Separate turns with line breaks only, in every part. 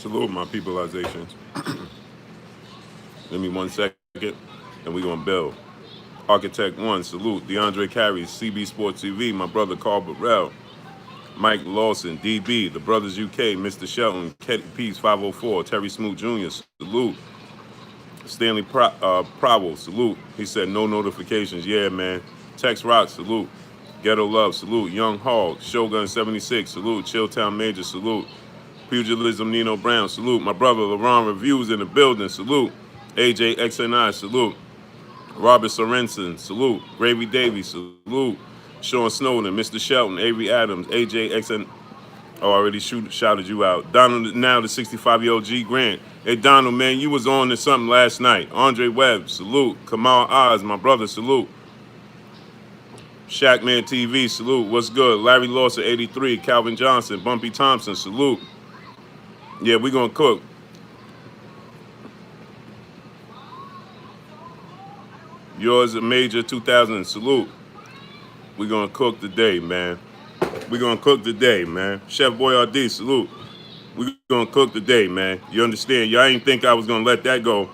Salute my peopleizations. Give me 1 second, and we gonna build. Architect One, salute. DeAndre Carey, CB Sports TV. My brother Carl Burrell, Mike Lawson, DB, the Brothers UK, Mr. Shelton, Ketty Peace 504, Terry Smoot Jr. Salute. Stanley Prowell, salute. He said no notifications. Yeah, man. Tex Rock, salute. Ghetto Love, salute. Young Hall, Shogun 76, salute. Chilltown Major, salute. Pugilism Nino Brown, salute. My brother LeBron Reviews in the building, salute. AJ XNI, salute. Robert Sorensen, salute. Gravy Davies, salute. Sean Snowden, Mr. Shelton, Avery Adams, AJ XN. Oh, I already shouted you out. Donald, now the 65-year-old G Grant. Hey, Donald, man, you was on to something last night. Andre Webb, salute. Kamal Oz, my brother, salute. Shackman TV, salute. What's good? Larry Lawson, 83. Calvin Johnson, Bumpy Thompson, salute. Yeah, we gonna cook. Yours a major 2000, salute. We gonna cook today, man. We gonna cook today, man. Chef Boyardee, salute. We gonna cook today, man. You understand? Y'all ain't think I was gonna let that go.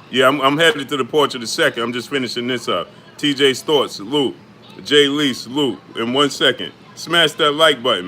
Yeah, I'm headed to the porch in a second. I'm just finishing this up. TJ Stort, salute. Jay Lee, salute. In 1 second. Smash that like button.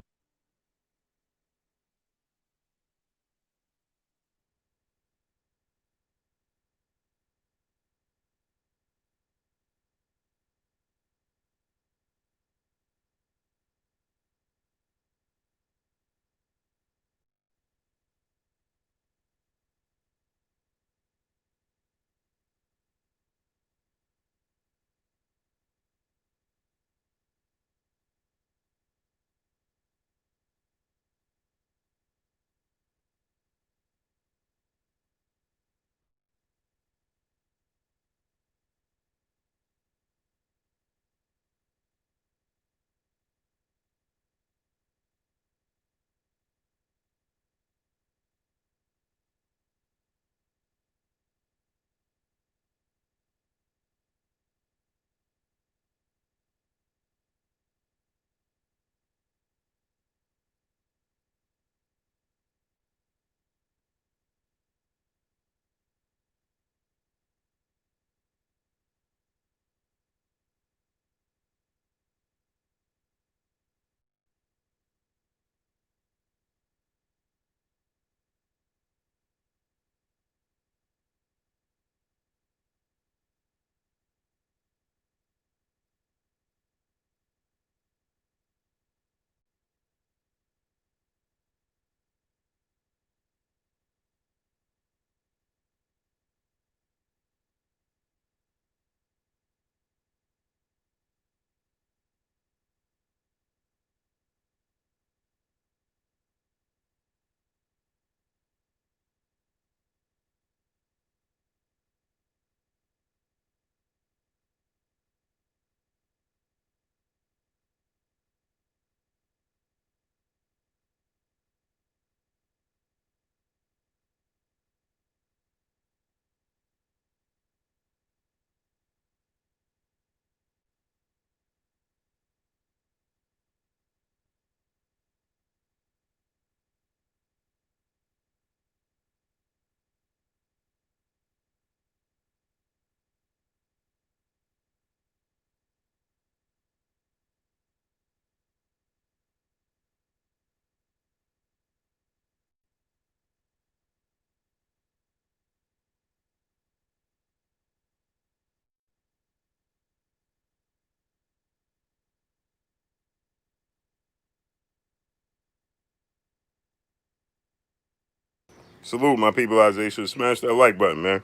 Salute my peopleization. Smash that like button, man.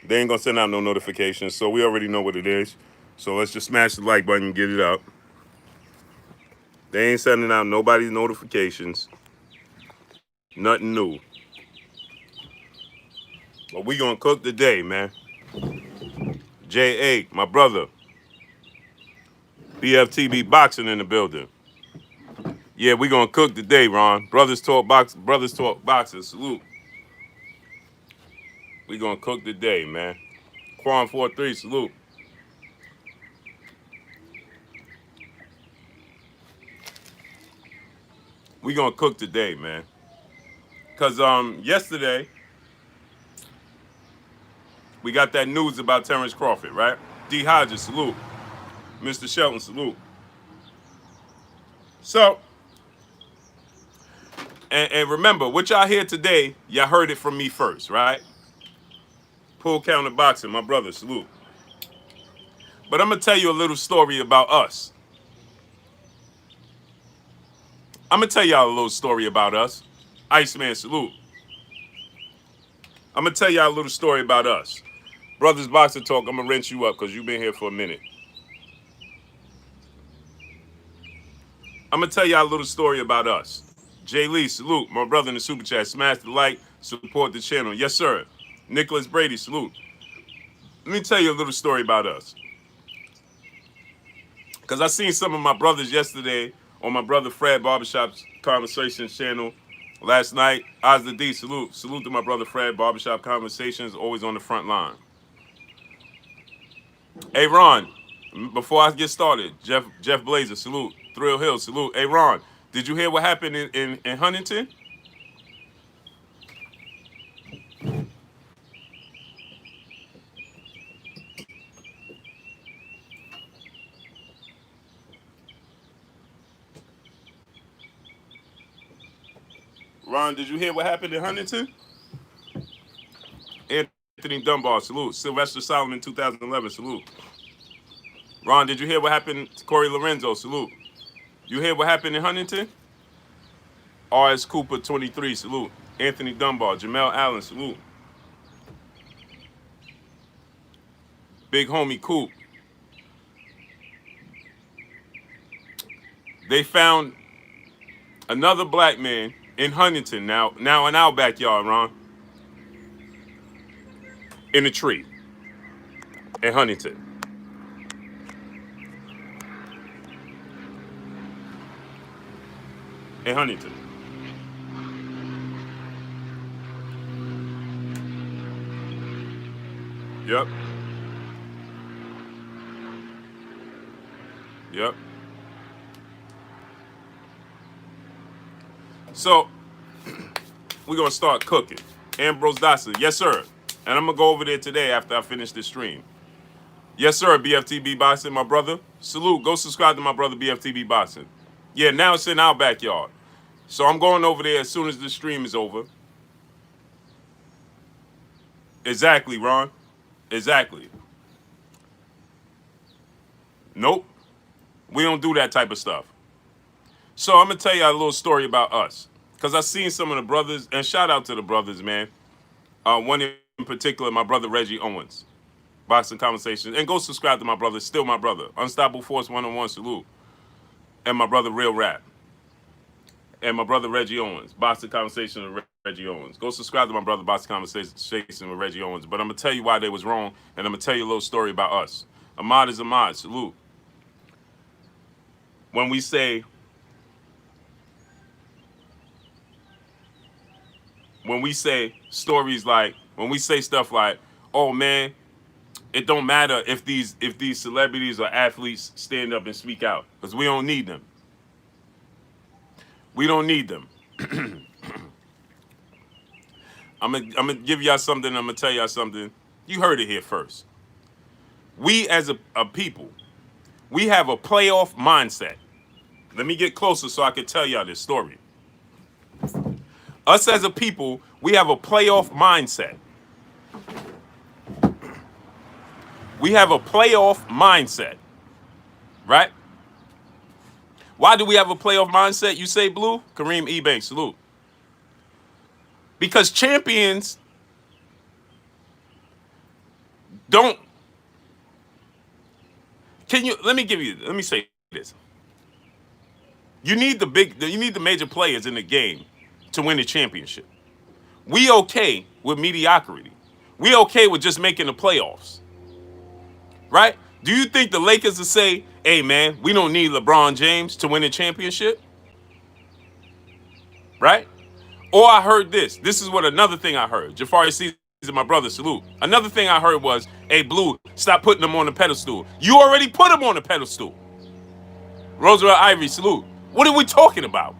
They ain't gonna send out no notifications, so we already know what it is. So let's just smash the like button and get it out. They ain't sending out nobody's notifications. Nothing new. But we gonna cook today, man. J.A., my brother. BFTB Boxing in the building. Yeah, we gonna cook today, Ron. Brothers talk boxing. Salute. We gonna cook today, man. Quan 43, salute. We gonna cook today, man. Cause yesterday we got that news about Terrence Crawford, right? D. Hodges, salute. Mr. Shelton, salute. So, and remember, what y'all hear today, y'all heard it from me first, right? Pull counter boxing, my brother, salute. But I'm gonna tell you a little story about us. I'm gonna tell y'all a little story about us. Iceman, salute. I'm gonna tell y'all a little story about us. Brothers Boxer Talk, I'm gonna rinse you up because you've been here for a minute. I'm gonna tell y'all a little story about us. Jay Lee, salute. My brother in the super chat. Smash the like, support the channel. Yes, sir. Nicholas Brady, salute. Let me tell you a little story about us. Because I seen some of my brothers yesterday on my brother Fred Barbershop's Conversations channel last night. Ozzy D, salute. Salute to my brother Fred, Barbershop Conversations, always on the front line. Hey, Ron, before I get started, Jeff Blazer, salute. Thrill Hill, salute. Hey, Ron, did you hear what happened in Huntington? Ron, did you hear what happened in Huntington? Anthony Dunbar, salute. Sylvester Solomon, 2011, salute. Ron, did you hear what happened to Corey Lorenzo, salute. You hear what happened in Huntington? R.S. Cooper, 23, salute. Anthony Dunbar, Jamel Allen, salute. Big homie Coop. They found another black man in Huntington, now in our backyard, Ron. In a tree in Huntington. In Huntington. Yep. Yep. So, we're going to start cooking. Ambrose Dawson, yes, sir. And I'm going to go over there today after I finish this stream. Yes, sir, BFTB Boxing, my brother. Salute. Go subscribe to my brother, BFTB Boxing. Yeah, now it's in our backyard. So I'm going over there as soon as the stream is over. Exactly, Ron. Exactly. Nope. We don't do that type of stuff. So I'm going to tell you a little story about us. Because I've seen some of the brothers, and shout out to the brothers, man. One in particular, my brother Reggie Owens. Boxing Conversations. And go subscribe to my brother, still my brother. Unstoppable Force 101, salute. And my brother Real Rap. And my brother Reggie Owens. Boxing Conversations with Reggie Owens. Go subscribe to my brother, Boxing Conversations with Reggie Owens. But I'm going to tell you why they was wrong, and I'm going to tell you a little story about us. Ahmad is Ahmad, salute. When we say stories like, when we say stuff like, oh man, it don't matter if these celebrities or athletes stand up and speak out, because we don't need them. We don't need them. I'm gonna give y'all something. I'm gonna tell y'all something. You heard it here first. We as a people, we have a playoff mindset. Let me get closer so I can tell y'all this story. Us as a people, we have a playoff mindset. We have a playoff mindset, right? Why do we have a playoff mindset, you say, Blue? Kareem Ebanks, salute. Because champions don't... let me say this. You need the major players in the game to win the championship. We okay with mediocrity. We okay with just making the playoffs. Right? Do you think the Lakers will say, hey, man, we don't need LeBron James to win a championship? Right? Or I heard this. This is what another thing I heard. Jafari Caesar, my brother, salute. Another thing I heard was, hey, Blue, stop putting them on the pedestal. You already put them on the pedestal. Roosevelt Ivory, salute. What are we talking about?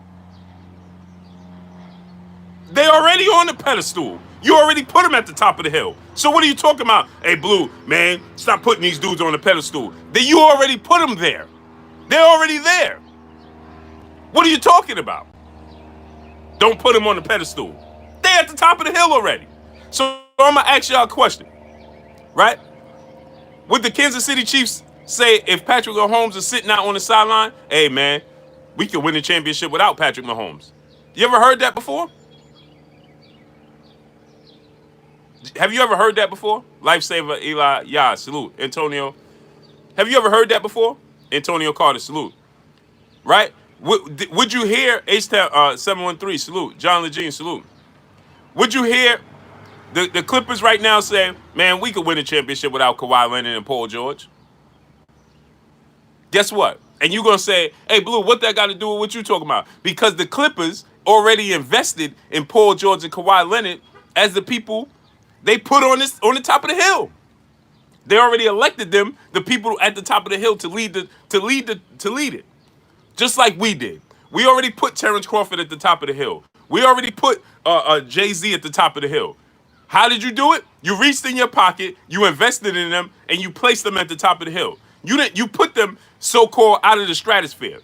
They already on the pedestal. You already put them at the top of the hill. So what are you talking about? Hey, Blue, man, stop putting these dudes on the pedestal. Then you already put them there. They're already there. What are you talking about? Don't put them on the pedestal. They're at the top of the hill already. So I'm going to ask y'all a question, right? Would the Kansas City Chiefs say if Patrick Mahomes is sitting out on the sideline, hey, man, we can win the championship without Patrick Mahomes? You ever heard that before? Have you ever heard that before? Lifesaver, Eli, yeah, salute. Antonio. Have you ever heard that before? Antonio Carter, salute. Right? Would you hear H-Town 713, salute. John Legene, salute. Would you hear the Clippers right now say, man, we could win a championship without Kawhi Leonard and Paul George? Guess what? And you're going to say, hey, Blue, what that got to do with what you talking about? Because the Clippers already invested in Paul George and Kawhi Leonard as the people they put on the top of the hill. They already elected them, the people at the top of the hill, to lead it. Just like we did. We already put Terrence Crawford at the top of the hill. We already put Jay-Z at the top of the hill. How did you do it? You reached in your pocket, you invested in them, and you placed them at the top of the hill. You put them so-called out of the stratosphere.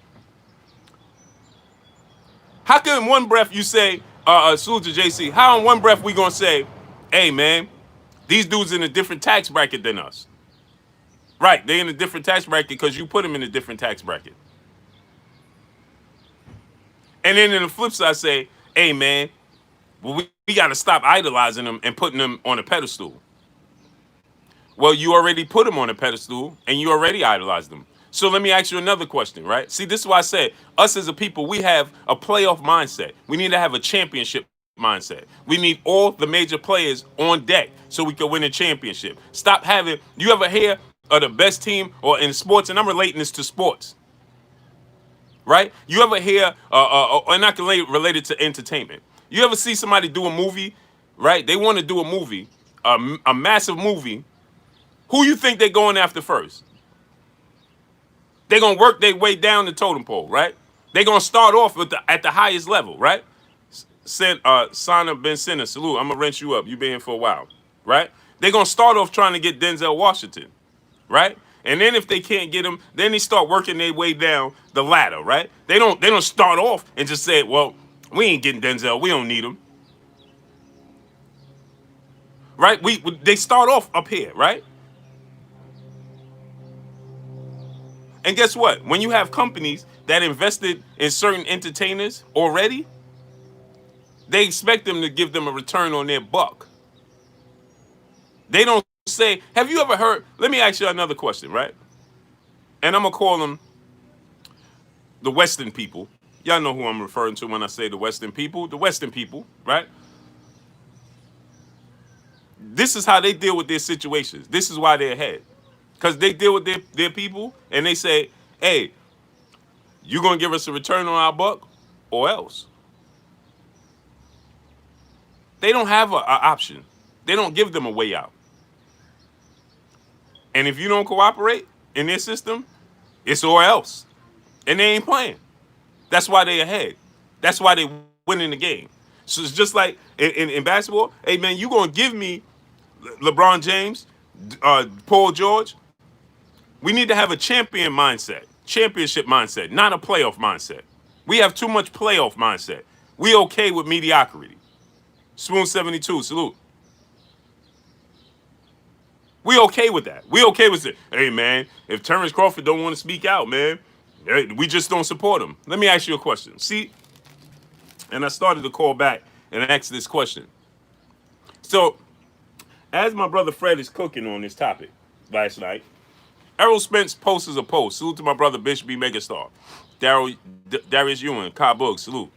How can in one breath you say, salute to JC, how in one breath we gonna say, hey man, these dudes in a different tax bracket than us? Right, they in a different tax bracket because you put them in a different tax bracket. And then in the flip side say, hey man, well, we gotta stop idolizing them and putting them on a pedestal. Well, you already put them on a pedestal and you already idolized them. So let me ask you another question, right? See, this is why I said, us as a people, we have a playoff mindset. We need to have a championship mindset. We need all the major players on deck so we can win a championship. Stop having, you ever hear of the best team or in sports, and I'm relating this to sports, right? You ever hear, and I can relate it to entertainment. You ever see somebody do a movie, right? They want to do a movie, a massive movie. Who you think they're going after first? They're going to work their way down the totem pole, right? They're going to start off at the highest level, right? Sana Ben Sinner, salute. I'm going to rinse you up. You've been here for a while, right? They're going to start off trying to get Denzel Washington, right? And then if they can't get him, then they start working their way down the ladder, right? They don't start off and just say, well, we ain't getting Denzel. We don't need him. Right? They start off up here, right? And guess what? When you have companies that invested in certain entertainers already, they expect them to give them a return on their buck. They don't say, have you ever heard, let me ask you another question, right? And I'm going to call them the Western people. Y'all know who I'm referring to when I say the Western people. The Western people, right? This is how they deal with their situations. This is why they're ahead. Because they deal with their people and they say, hey, you going to give us a return on our buck or else? They don't have an option. They don't give them a way out. And if you don't cooperate in their system, it's or else. And they ain't playing. That's why they ahead. That's why they winning the game. So it's just like in basketball, hey, man, you going to give me LeBron James, Paul George. We need to have a champion mindset, championship mindset, not a playoff mindset. We have too much playoff mindset. We okay with mediocrity. Spoon 72, salute. We okay with that. We okay with it. Hey, man, if Terrence Crawford don't want to speak out, man, we just don't support him. Let me ask you a question. See, and I started to call back and ask this question. So, as my brother Fred is cooking on this topic last night, Errol Spence posts a post. Salute to my brother Bishop B. Megastar. Darius Ewan, Kyle Boog, salute.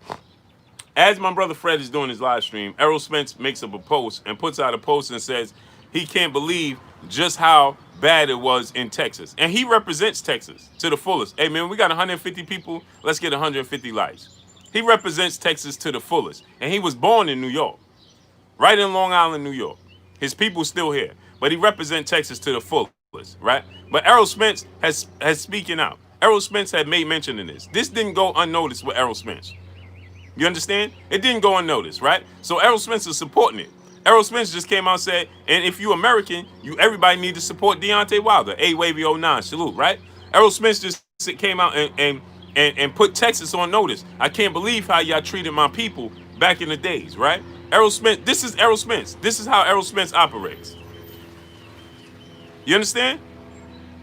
As my brother Fred is doing his live stream, Errol Spence makes up a post and puts out a post and says he can't believe just how bad it was in Texas. And he represents Texas to the fullest. Hey, man, we got 150 people. Let's get 150 likes. He represents Texas to the fullest. And he was born in New York, right in Long Island, New York. His people's still here. But he represents Texas to the fullest, right? But Errol Spence has speaking out. Errol Spence had made mention of this. This didn't go unnoticed with Errol Spence. You understand? It didn't go unnoticed, right? So Errol Spence is supporting it. Errol Spence just came out and said, and if you American, everybody need to support Deontay Wilder. A Wavy '09, salute, right? Errol Spence just came out and put Texas on notice. I can't believe how y'all treated my people back in the days, right? Errol Spence, this is Errol Spence. This is how Errol Spence operates. You understand?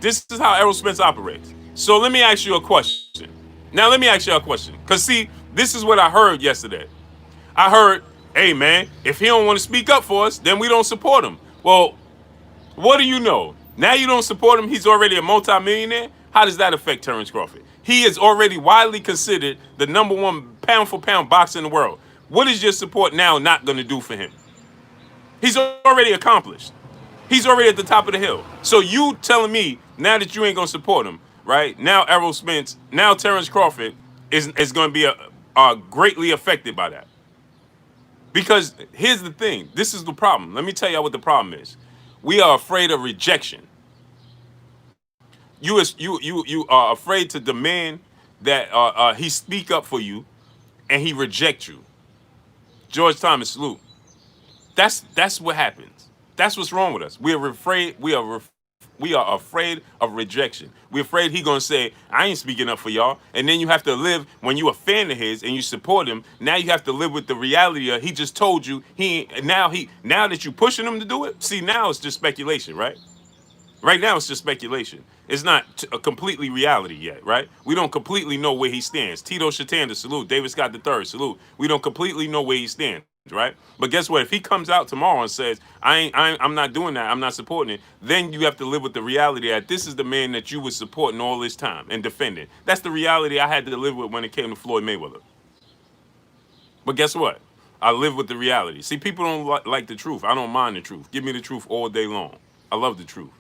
This is how Errol Spence operates. So let me ask you a question. Now let me ask you a question. Because see, this is what I heard yesterday. I heard, hey man, if he don't want to speak up for us, then we don't support him. Well, what do you know? Now you don't support him, he's already a multimillionaire? How does that affect Terrence Crawford? He is already widely considered the #1 pound for pound boxer in the world. What is your support now not going to do for him? He's already accomplished. He's already at the top of the hill. So you telling me now that you ain't going to support him, right? Now Errol Spence, now Terrence Crawford is going to be greatly affected by that. Because here's the thing. This is the problem. Let me tell you what the problem is. We are afraid of rejection. You are afraid to demand that he speak up for you and he reject you. George Thomas, salute. That's what happens. That's what's wrong with us. We are afraid. We are afraid of rejection. We're afraid he gonna say, "I ain't speaking up for y'all," and then you have to live when you a fan of his and you support him. Now you have to live with the reality of he just told you now that you pushing him to do it. See, now it's just speculation, right? Right now it's just speculation. It's not a completely reality yet, right? We don't completely know where he stands. Tito Shatanda, salute. David Scott III, salute. We don't completely know where he stands, right? But guess what? If he comes out tomorrow and says, I'm not doing that, I'm not supporting it, then you have to live with the reality that this is the man that you were supporting all this time and defending. That's the reality I had to live with when it came to Floyd Mayweather. But guess what? I live with the reality. See, people don't like the truth. I don't mind the truth. Give me the truth all day long. I love the truth.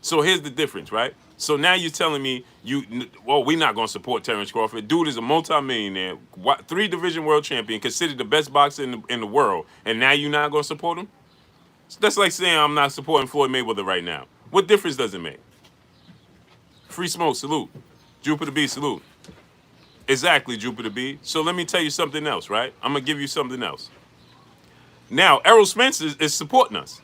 So here's the difference, right? So now you're telling me we're not going to support Terrence Crawford. Dude is a multimillionaire, 3-division world champion, considered the best boxer in the world, and now you're not going to support him? That's like saying I'm not supporting Floyd Mayweather right now. What difference does it make? Free Smoke, salute. Jupiter B, salute. Exactly, Jupiter B. So let me tell you something else, right? I'm going to give you something else. Now, Errol Spence is supporting us.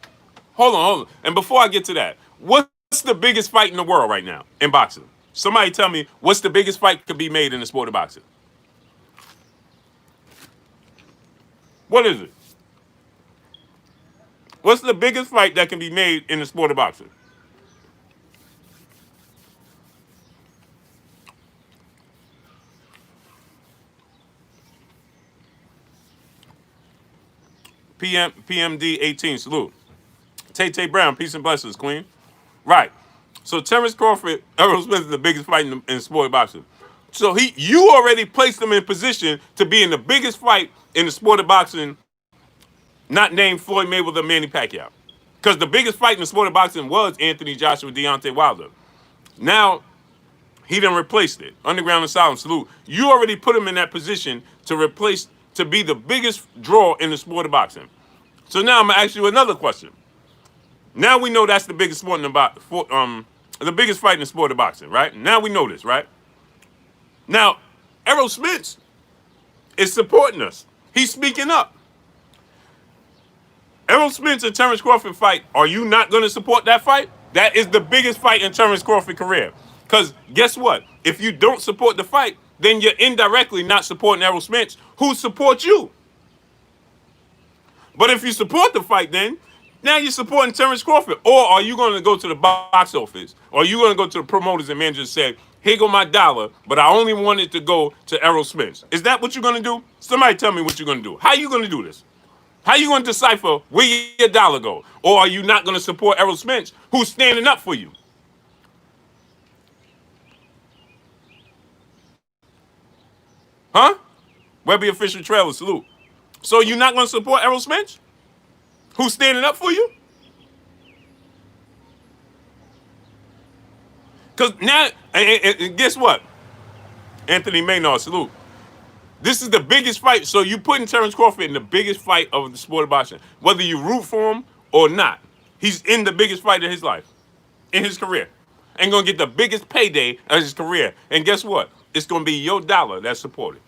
Hold on. And before I get to that, what's the biggest fight in the world right now in boxing? Somebody tell me what's the biggest fight could be made in the sport of boxing? What is it? What's the biggest fight that can be made in the sport of boxing? PMD 18, salute. Tay Brown, peace and blessings, Queen. Right. So Terrence Crawford, Errol Spence is the biggest fight in the sport of boxing. So you already placed him in position to be in the biggest fight in the sport of boxing, not named Floyd Mayweather, Manny Pacquiao. Because the biggest fight in the sport of boxing was Anthony Joshua, Deontay Wilder. Now, he done replaced it. Underground Asylum, salute. You already put him in that position to be the biggest draw in the sport of boxing. So now I'm going to ask you another question. Now we know that's the biggest sport in the biggest fight in the sport of boxing, right? Now we know this, right? Now, Errol Spence is supporting us. He's speaking up. Errol Spence and Terrence Crawford fight. Are you not going to support that fight? That is the biggest fight in Terrence Crawford's career. Because guess what? If you don't support the fight, then you're indirectly not supporting Errol Spence, who supports you. But if you support the fight, then now you're supporting Terrence Crawford. Or are you going to go to the box office? Or are you going to go to the promoters and managers and say, here go my dollar, but I only want it to go to Errol Spence? Is that what you're going to do? Somebody tell me what you're going to do. How are you going to do this? How are you going to decipher where your dollar go? Or are you not going to support Errol Spence, who's standing up for you? Huh? Webby Official Trailer, salute. So you're not going to support Errol Spence, who's standing up for you? Because now, and guess what? Anthony Maynard, salute. This is the biggest fight. So you putting Terrence Crawford in the biggest fight of the sport of boxing. Whether you root for him or not, he's in the biggest fight of his life, in his career. And going to get the biggest payday of his career. And guess what? It's going to be your dollar that's supported.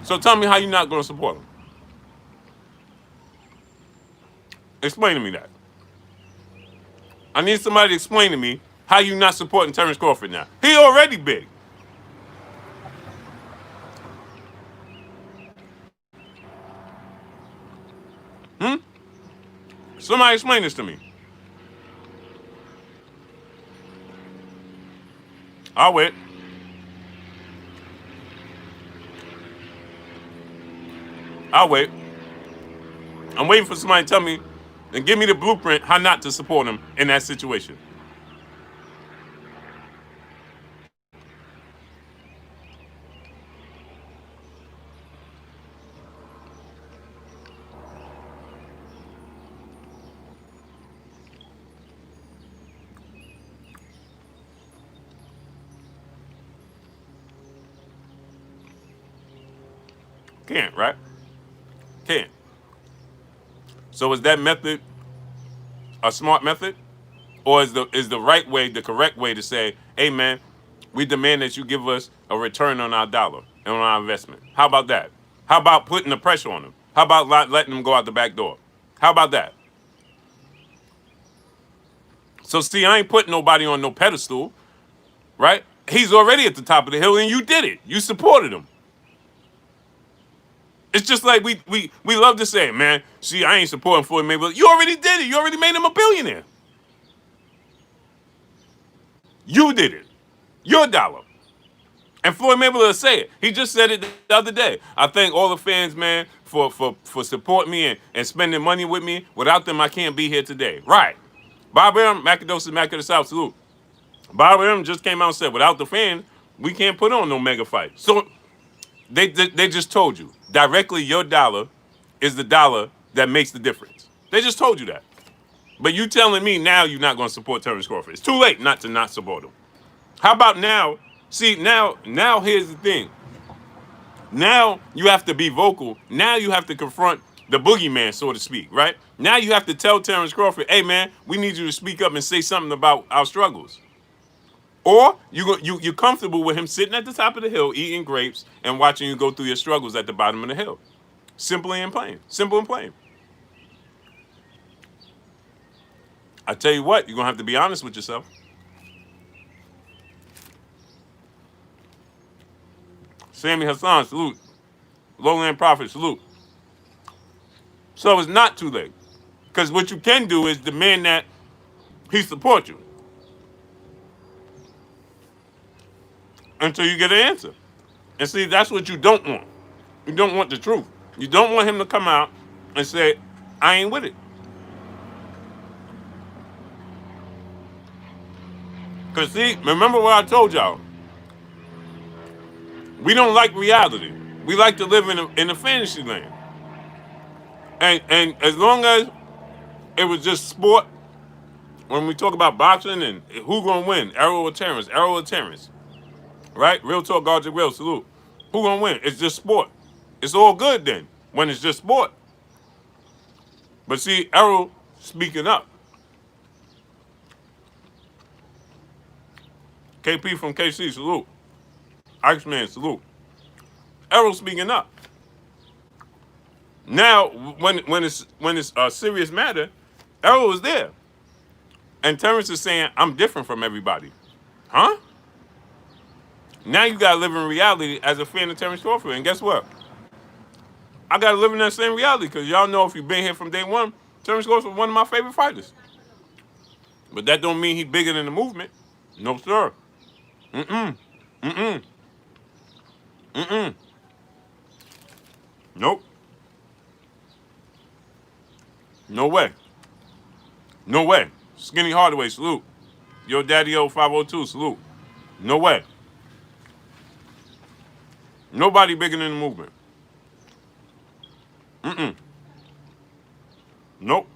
So tell me how you're not going to support him. Explain to me that. I need somebody to explain to me how you not supporting Terrence Crawford now. He already big. Somebody explain this to me. I'll wait. I'll wait. I'm waiting for somebody to tell me and give me the blueprint how not to support him in that situation. Can't, right? Can't. So is that method a smart method? Or is the right way, the correct way to say, hey man, we demand that you give us a return on our dollar and on our investment? How about that? How about putting the pressure on them? How about letting them go out the back door? How about that? So see, I ain't putting nobody on no pedestal, right? He's already at the top of the hill and you did it. You supported him. It's just like we love to say, man, see, I ain't supporting Floyd Mayweather. You already did it. You already made him a billionaire. You did it. Your dollar. And Floyd Mayweather say it. He just said it the other day. I thank all the fans, man, for supporting me and spending money with me. Without them, I can't be here today. Right. Bob Arum, Macadosis, Mac of the South, salute. Bob Arum just came out and said, without the fans, we can't put on no mega fight. So they just told you. Directly, your dollar is the dollar that makes the difference. They just told you that. But you telling me now you're not going to support Terrence Crawford. It's too late not to not support him. How about now? See, now here's the thing. Now you have to be vocal. Now you have to confront the boogeyman, so to speak, right? Now you have to tell Terrence Crawford, hey, man, we need you to speak up and say something about our struggles. Or you're comfortable with him sitting at the top of the hill, eating grapes, and watching you go through your struggles at the bottom of the hill. Simply and plain. Simple and plain. I tell you what, you're going to have to be honest with yourself. Sammy Hassan, salute. Lowland Prophet, salute. So it's not too late. Because what you can do is demand that he support you. Until you get an answer. And see, that's what you don't want. You don't want the truth. You don't want him to come out and say, I ain't with it. Because see, remember what I told y'all. We don't like reality. We like to live in a fantasy land. And as long as it was just sport, when we talk about boxing and who gonna win, Errol or Terrence, right? Real talk, Godric Will, salute. Who gonna win? It's just sport. It's all good then, when it's just sport. But see, Errol speaking up. KP from KC, salute. Iceman, salute. Errol speaking up. Now, when it's a serious matter, Errol is there. And Terrence is saying, I'm different from everybody. Huh? Now you gotta live in reality as a fan of Terrence Crawford. And guess what? I gotta live in that same reality, because y'all know if you've been here from day one, Terrence Crawford is one of my favorite fighters. But that don't mean he's bigger than the movement. No, sir. Nope. No way. No way. Skinny Hardaway, salute. Yo Daddy O 502, salute. No way. Nobody bigger than the movement. Nope.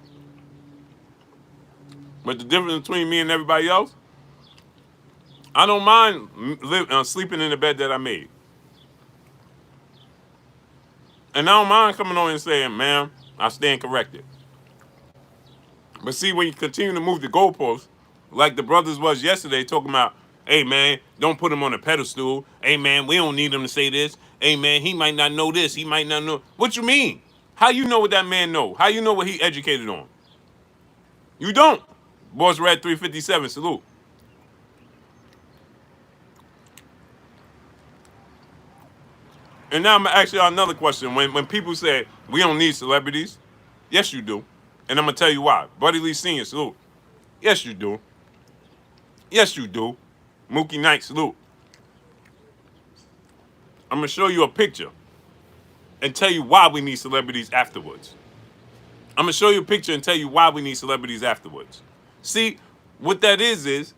But the difference between me and everybody else, I don't mind sleeping in the bed that I made. And I don't mind coming on and saying, man, I stand corrected. But see, when you continue to move the goalposts, like the brothers was yesterday talking about, hey, man, don't put him on a pedestal. Hey, man, we don't need him to say this. Hey man, he might not know this. He might not know. What you mean? How you know what that man know? How you know what he educated on? You don't. Boss Red 357, salute. And now I'm gonna ask you another question. When people say we don't need celebrities, yes you do. And I'm gonna tell you why. Buddy Lee Senior, salute. Yes you do. Yes you do. Mookie Knight, salute. I'm gonna show you a picture and tell you why we need celebrities afterwards. I'm gonna show you a picture and tell you why we need celebrities afterwards. See, what that is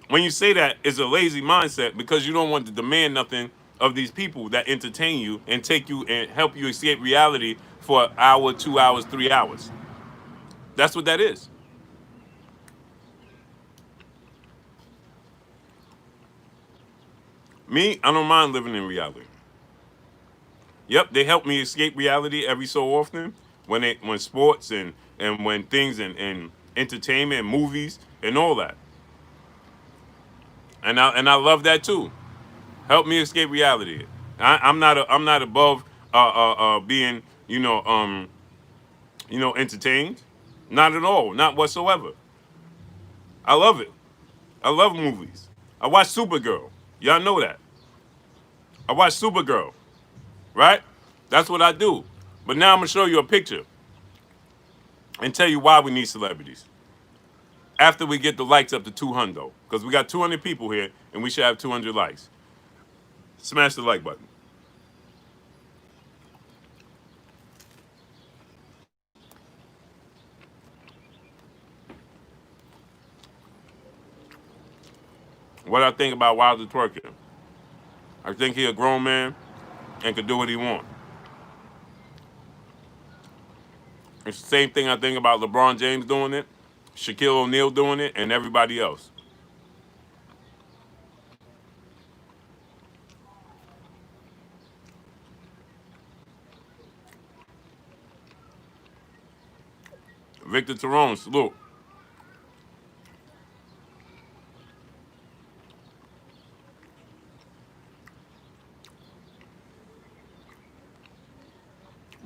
when you say that is a lazy mindset because you don't want to demand nothing of these people that entertain you and take you and help you escape reality for an hour, 2 hours, 3 hours. That's what that is. Me, I don't mind living in reality. Yep, they help me escape reality every so often when sports and when things and entertainment and movies and all that. And I love that too. Help me escape reality. I'm not above being entertained. Not at all. Not whatsoever. I love it. I love movies. I watch Supergirl. Y'all know that. I watch Supergirl. Right? That's what I do. But now I'm gonna show you a picture and tell you why we need celebrities. After we get the likes up to 200, because we got 200 people here and we should have 200 likes. Smash the like button. What I think about Wilder twerking. I think he a grown man and could do what he want. It's the same thing I think about LeBron James doing it, Shaquille O'Neal doing it, and everybody else. Victor Tyrone, salute.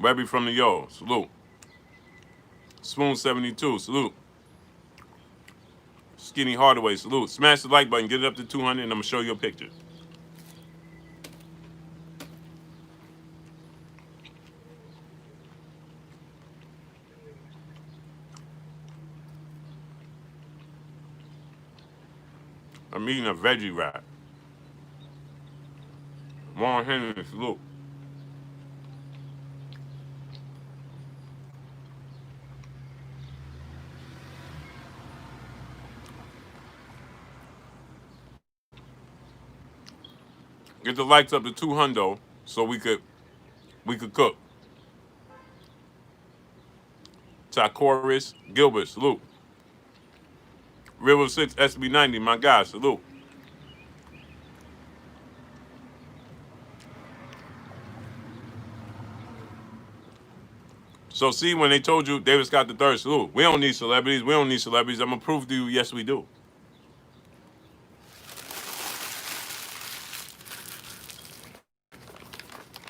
Webby from the Yo, salute. Spoon 72, salute. Skinny Hardaway, salute. Smash the like button, get it up to 200, and I'm gonna show you a picture. I'm eating a veggie wrap. Warren Henry, salute. Get the likes up to 200 so we could cook. Tacoris Gilbert, salute. River 6 SB90, my guy, salute. So see, when they told you David Scott the third, salute. We don't need celebrities. We don't need celebrities. I'm gonna prove to you, yes, we do.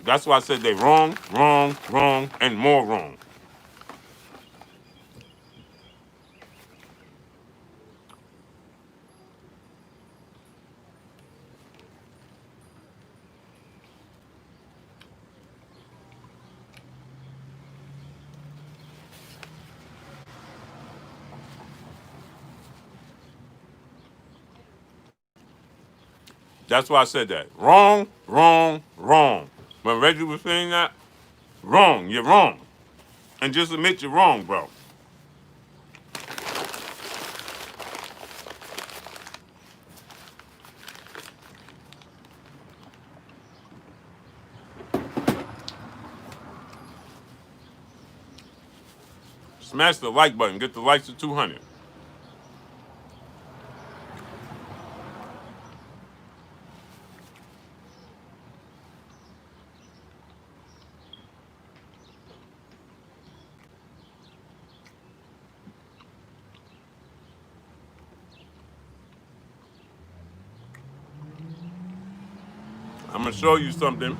That's why I said they wrong, wrong, wrong, and more wrong. That's why I said that. Wrong, wrong, wrong. When Reggie was saying that, wrong, you're wrong. And just admit you're wrong, bro. Smash the like button. Get the likes to 200. I'm gonna show you something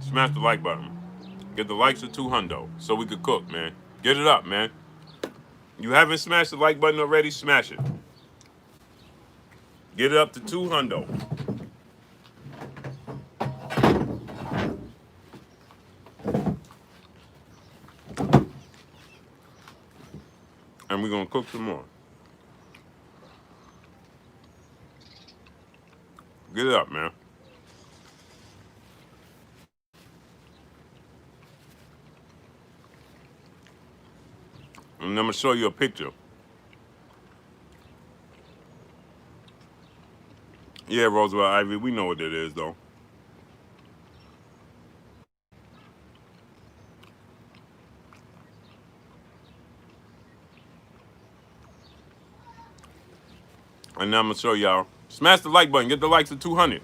Smash the like button. Get the likes of 200 so we could cook, man. Get it up, man. You haven't smashed the like button already? Smash it. Get it up to 200. And we're going to cook some more. Get it up, man. And I'm going to show you a picture. Yeah, Roosevelt Ivy, we know what it is, though. And now I'm going to show y'all. Smash the like button. Get the likes of 200.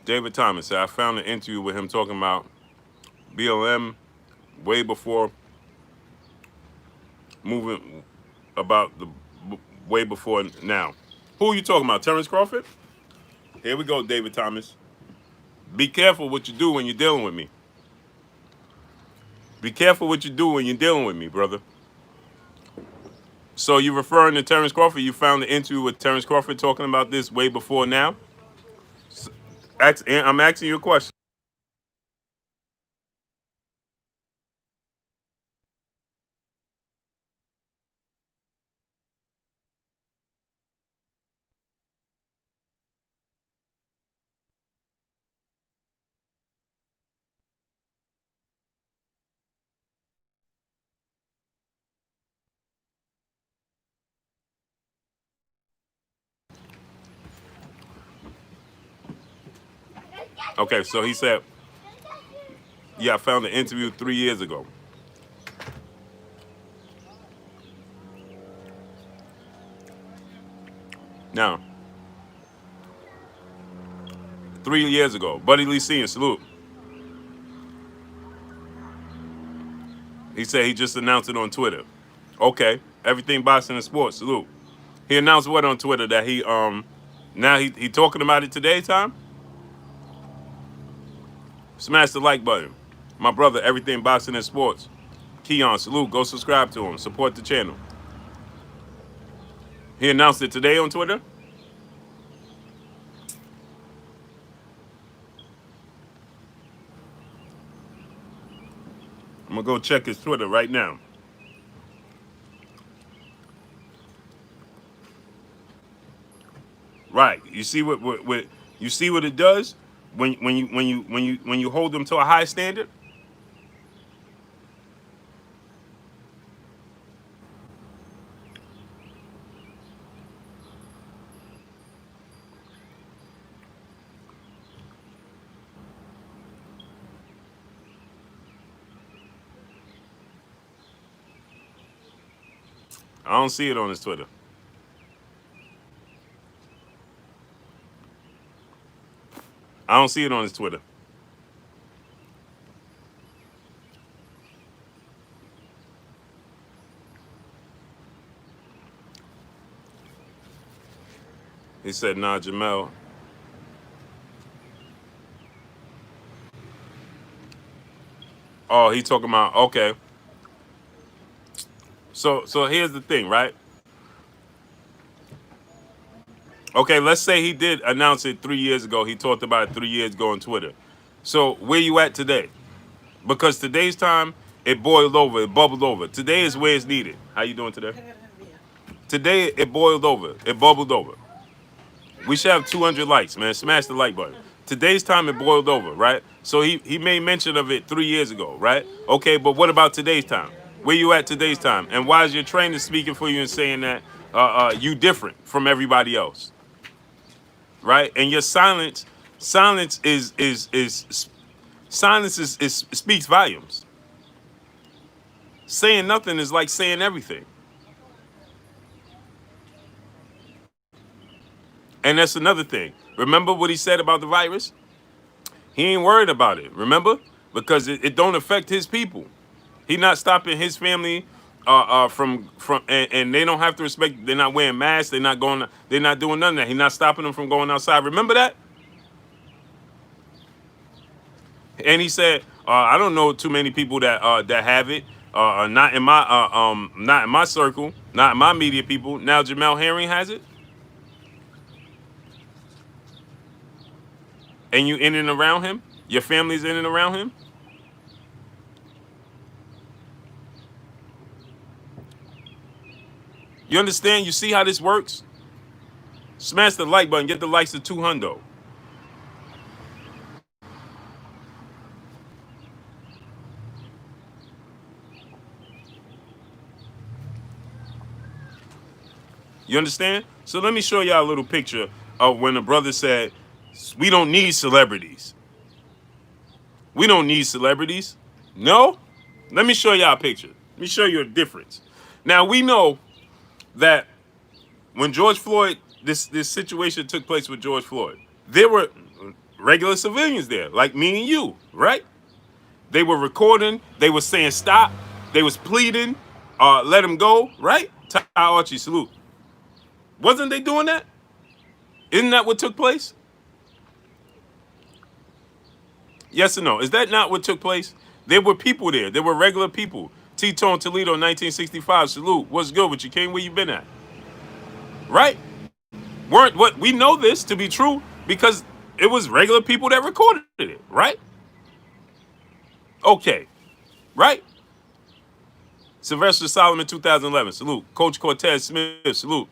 David Thomas said, I found an interview with him talking about BLM way before moving, about the way before now. Who are you talking about? Terrence Crawford? Here we go, David Thomas. Be careful what you do when you're dealing with me. Be careful what you do when you're dealing with me, brother. So you're referring to Terrence Crawford? You found the interview with Terrence Crawford talking about this way before now? I'm asking you a question. Okay, so he said, yeah, I found the interview 3 years ago. Now, 3 years ago, Buddy Lee Senior, salute. He said he just announced it on Twitter. Okay, everything boxing and sports, salute. He announced what on Twitter that now he talking about it today, time? Smash the like button. My brother, everything boxing and sports. Keon, salute, go subscribe to him, support the channel. He announced it today on Twitter? I'm gonna go check his Twitter right now. Right. You see what you see what it does when you hold them to a high standard? I don't see it on his Twitter. I don't see it on his Twitter. He said, nah, Jamel. Oh, he talking about, okay. So here's the thing, right? Okay, let's say he did announce it 3 years ago. He talked about it 3 years ago on Twitter. So where you at today? Because today's time, it boiled over, it bubbled over. Today is where it's needed. How you doing today? Today, it boiled over, it bubbled over. We should have 200 likes, man. Smash the like button. Today's time, it boiled over, right? So he made mention of it 3 years ago, right? Okay, but what about today's time? Where you at today's time? And why is your trainer speaking for you and saying that you different from everybody else, right? And your silence speaks volumes. Saying nothing is like saying everything. And that's another thing. Remember what he said about the virus? He ain't worried about it, remember? Because it don't affect his people. He not stopping his family and they don't have to respect. They're not wearing masks. They're not going. They're not doing none of that. He's not stopping them from going outside. Remember that? And he said, I don't know too many people that have it. Not in my circle, not in my media people. Now Jamel Herring has it, and you in and around him. Your family's in and around him. You understand? You see how this works? Smash the like button. Get the likes to 200. You understand? So let me show y'all a little picture of when the brother said, we don't need celebrities. We don't need celebrities. No? Let me show y'all a picture. Let me show you a difference. Now, we know that when George Floyd, this situation took place with George Floyd, there were regular civilians there, like me and you, right? They were recording. They were saying stop. They was pleading, let him go, right? Ty Archie, salute. Wasn't they doing that? Isn't that what took place? Yes or no? Is that not what took place? There were people there. There were regular people. T-Tone Toledo, 1965. Salute. What's good with you, King? Where you been at? Right? We know this to be true because it was regular people that recorded it, right? Okay. Right? Sylvester Solomon, 2011. Salute. Coach Cortez Smith. Salute.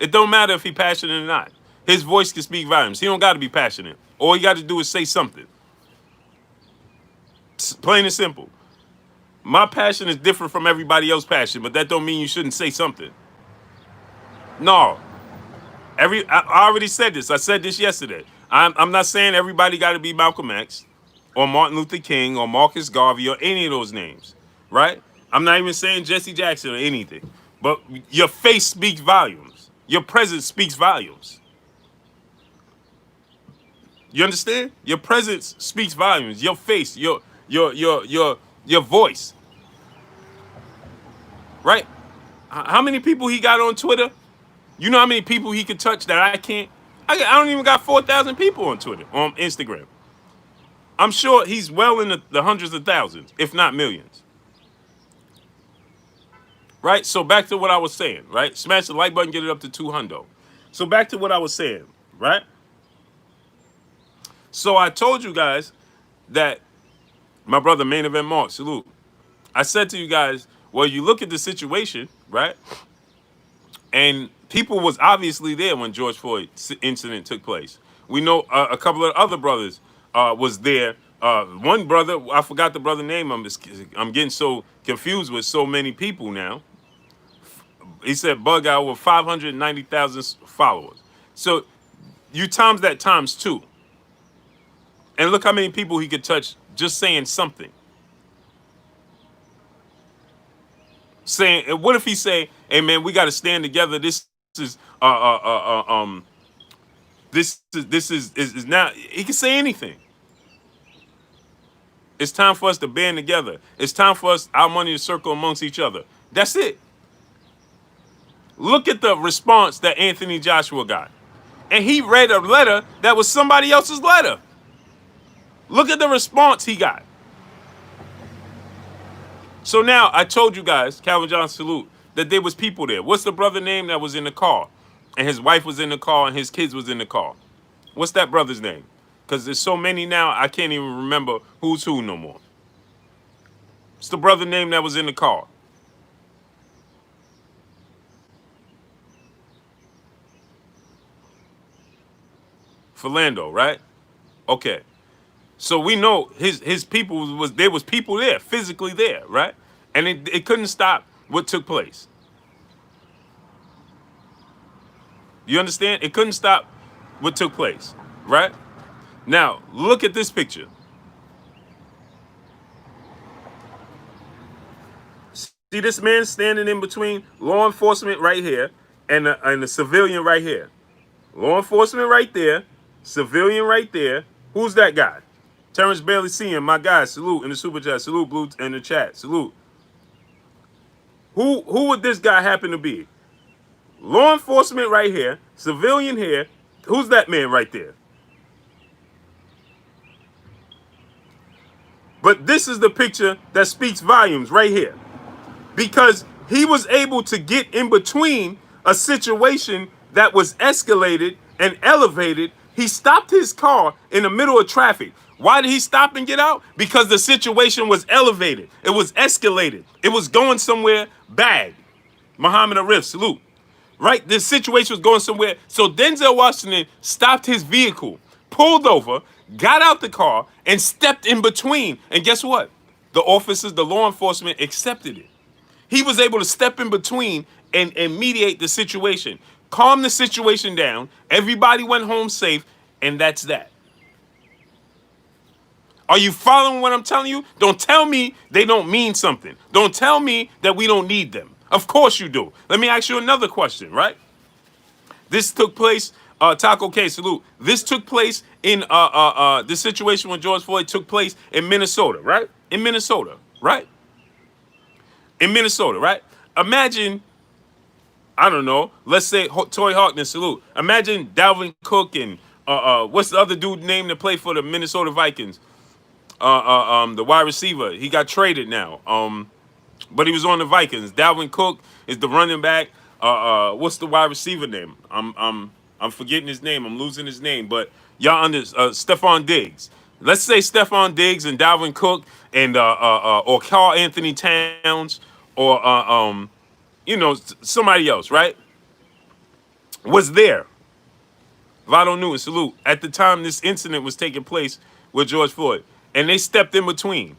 It don't matter if he passionate or not. His voice can speak volumes. He don't got to be passionate. All he got to do is say something. Plain and simple. My passion is different from everybody else's passion, but that don't mean you shouldn't say something. No. I already said this. I said this yesterday. I'm not saying everybody got to be Malcolm X or Martin Luther King or Marcus Garvey or any of those names, right? I'm not even saying Jesse Jackson or anything. But your face speaks volumes. Your presence speaks volumes. You understand? Your presence speaks volumes. Your face, your voice. Right? How many people he got on Twitter? You know how many people he could touch that I can't? I don't even got 4,000 people on Twitter, on Instagram. I'm sure he's well in the hundreds of thousands, if not millions. Right? So back to what I was saying, right? Smash the like button, get it up to 200. So back to what I was saying, right? So I told you guys that my brother Main Event Mark, salute. I said to you guys, well, you look at the situation, right? And people was obviously there when George Floyd incident took place. We know a couple of other brothers was there. One brother, I forgot the brother name. I'm getting so confused with so many people now. He said Bug Out with 590,000 followers. So you times that times 2. And look how many people he could touch just saying something. Saying, what if he say, hey man, we got to stand together. This is now, he can say anything. It's time for us to band together. It's time for us, our money to circle amongst each other. That's it. Look at the response that Anthony Joshua got. And he read a letter that was somebody else's letter. Look at the response he got. So now I told you guys, Calvin John salute, that there was people there. What's the brother name that was in the car? And his wife was in the car and his kids was in the car. What's that brother's name? Because there's so many now, I can't even remember who's who no more. It's the brother name that was in the car. Philando, right? Okay. So we know his people there was people there, physically there, right? And it couldn't stop what took place. You understand? It couldn't stop what took place, right? Now, look at this picture. See this man standing in between law enforcement right here and the civilian right here. Law enforcement right there, civilian right there. Who's that guy? Terrence Bailey Sr., my guy, salute in the super chat. Salute, Blue, in the chat. Salute. Who would this guy happen to be? Law enforcement right here, civilian here. Who's that man right there? But this is the picture that speaks volumes right here. Because he was able to get in between a situation that was escalated and elevated. He stopped his car in the middle of traffic. Why did he stop and get out? Because the situation was elevated. It was escalated. It was going somewhere bad. Muhammad Arif, salute. Right? This situation was going somewhere. So Denzel Washington stopped his vehicle, pulled over, got out the car, and stepped in between. And guess what? The officers, the law enforcement accepted it. He was able to step in between and mediate the situation, calm the situation down. Everybody went home safe, and that's that. Are you following what I'm telling you? Don't tell me they don't mean something. Don't tell me that we don't need them. Of course you do. Let me ask you another question, right? This took place, Taco K, salute. This took place in the situation when George Floyd took place in Minnesota, right? In Minnesota, right? In Minnesota, right? Imagine, I don't know, let's say Toy Hawkins, salute. Imagine Dalvin Cook and what's the other dude name to play for the Minnesota Vikings? The wide receiver. He got traded now. But he was on the Vikings. Dalvin Cook is the running back. What's the wide receiver name? I'm forgetting his name. I'm losing his name. But y'all Stephon Diggs. Let's say Stephon Diggs and Dalvin Cook and or Karl Anthony Towns or somebody else, right? Was there. Vado Newton, salute. At the time this incident was taking place with George Floyd, and they stepped in between,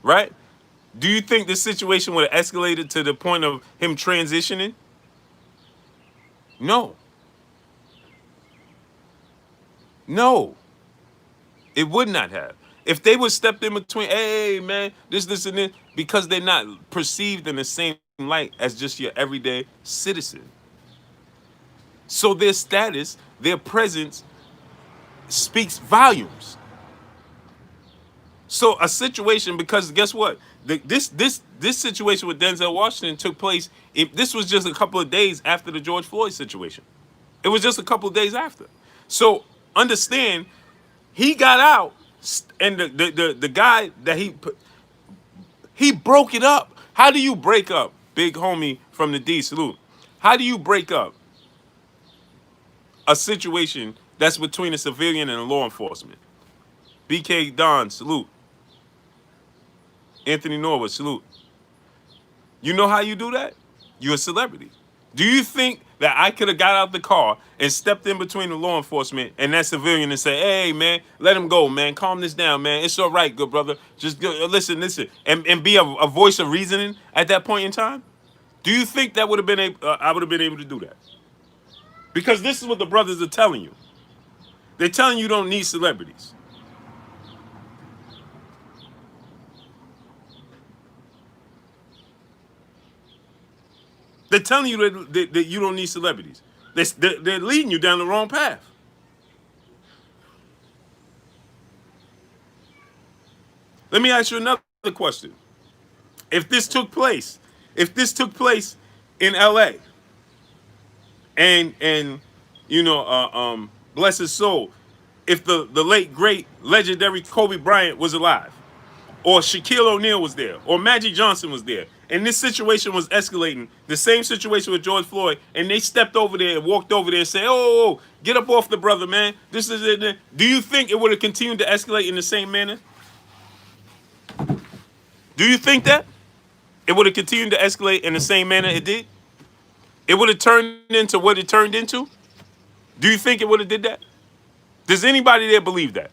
right? Do you think this situation would have escalated to the point of him transitioning? No. No. It would not have. If they would stepped in between, hey, man, this, and this, because they're not perceived in the same light as just your everyday citizen. So their status, their presence speaks volumes. So a situation, because guess what? This situation with Denzel Washington took place. This was just a couple of days after the George Floyd situation. It was just a couple of days after. So understand, he got out, and the guy that he broke it up. How do you break up, big homie from the D, salute? How do you break up a situation that's between a civilian and a law enforcement? BK Don, salute. Anthony Norwood, salute. You know how you do that? You're a celebrity. Do you think that I could have got out the car and stepped in between the law enforcement and that civilian and say, hey, man, let him go, man. Calm this down, man. It's all right, good brother. Just go, listen, and be a voice of reasoning at that point in time? Do you think that would have been I would have been able to do that? Because this is what the brothers are telling you. They're telling you don't need celebrities. They're telling you that you don't need celebrities. They're leading you down the wrong path. Let me ask you another question. If this took place in L.A. and bless his soul, if the late great legendary Kobe Bryant was alive, or Shaquille O'Neal was there, or Magic Johnson was there, and this situation was escalating, the same situation with George Floyd, and they stepped over there and walked over there and said, oh, get up off the brother, man. This is it. Do you think it would have continued to escalate in the same manner? Do you think that? It would have continued to escalate in the same manner it did? It would have turned into what it turned into? Do you think it would have did that? Does anybody there believe that?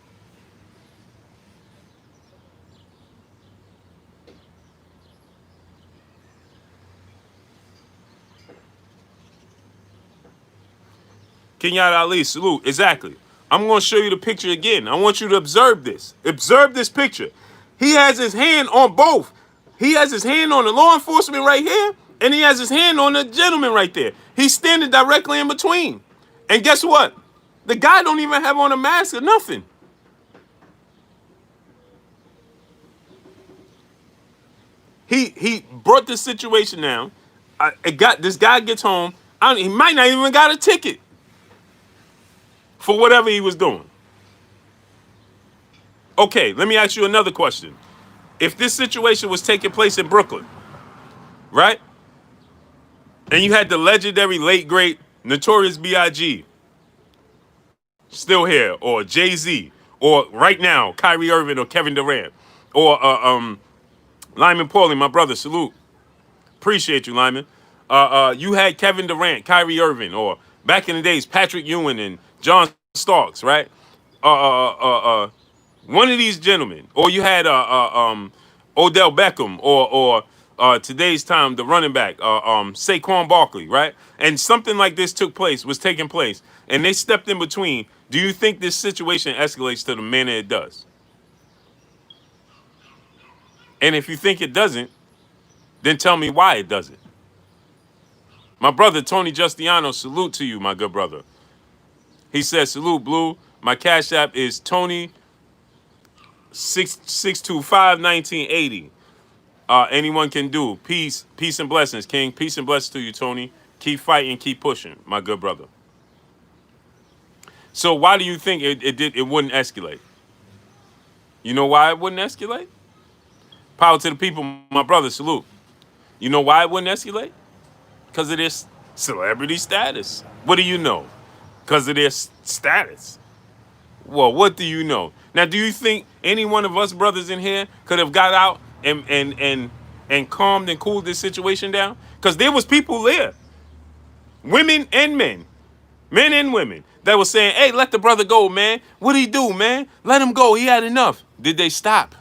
Kenyatta Ali, salute. Exactly. I'm going to show you the picture again. I want you to observe this. Observe this picture. He has his hand on both. He has his hand on the law enforcement right here, and he has his hand on the gentleman right there. He's standing directly in between. And guess what? The guy don't even have on a mask or nothing. He brought the situation down. It got this guy gets home. He might not even got a ticket for whatever he was doing. Okay, let me ask you another question. If this situation was taking place in Brooklyn, right? And you had the legendary late great Notorious B.I.G. still here, or Jay-Z, or right now Kyrie Irving or Kevin Durant, or Lyman Pauling, my brother, salute. Appreciate you, Lyman. You had Kevin Durant, Kyrie Irving, or back in the days Patrick Ewing and John Starks, right? One of these gentlemen, or you had Odell Beckham, or today's time the running back Saquon Barkley, right? And something like this was taking place, and they stepped in between. Do you think this situation escalates to the manner it does? And if you think it doesn't, then tell me why it doesn't. My brother Tony Justiano, salute to you, my good brother. He says, salute, Blue. My cash app is Tony 625 1980. Anyone can do. Peace and blessings, King. Peace and blessings to you, Tony. Keep fighting, keep pushing, my good brother. So why do you think it wouldn't escalate? You know why it wouldn't escalate? Power to the people, my brother, salute. You know why it wouldn't escalate? Because of their celebrity status. What do you know? Because of their status. Well, what do you know? Now, do you think any one of us brothers in here could have got out and calmed and cooled this situation down? Because there was people there, women and men and women, that were saying, hey, let the brother go, man. What'd he do, man? Let him go. He had enough. Did they stop?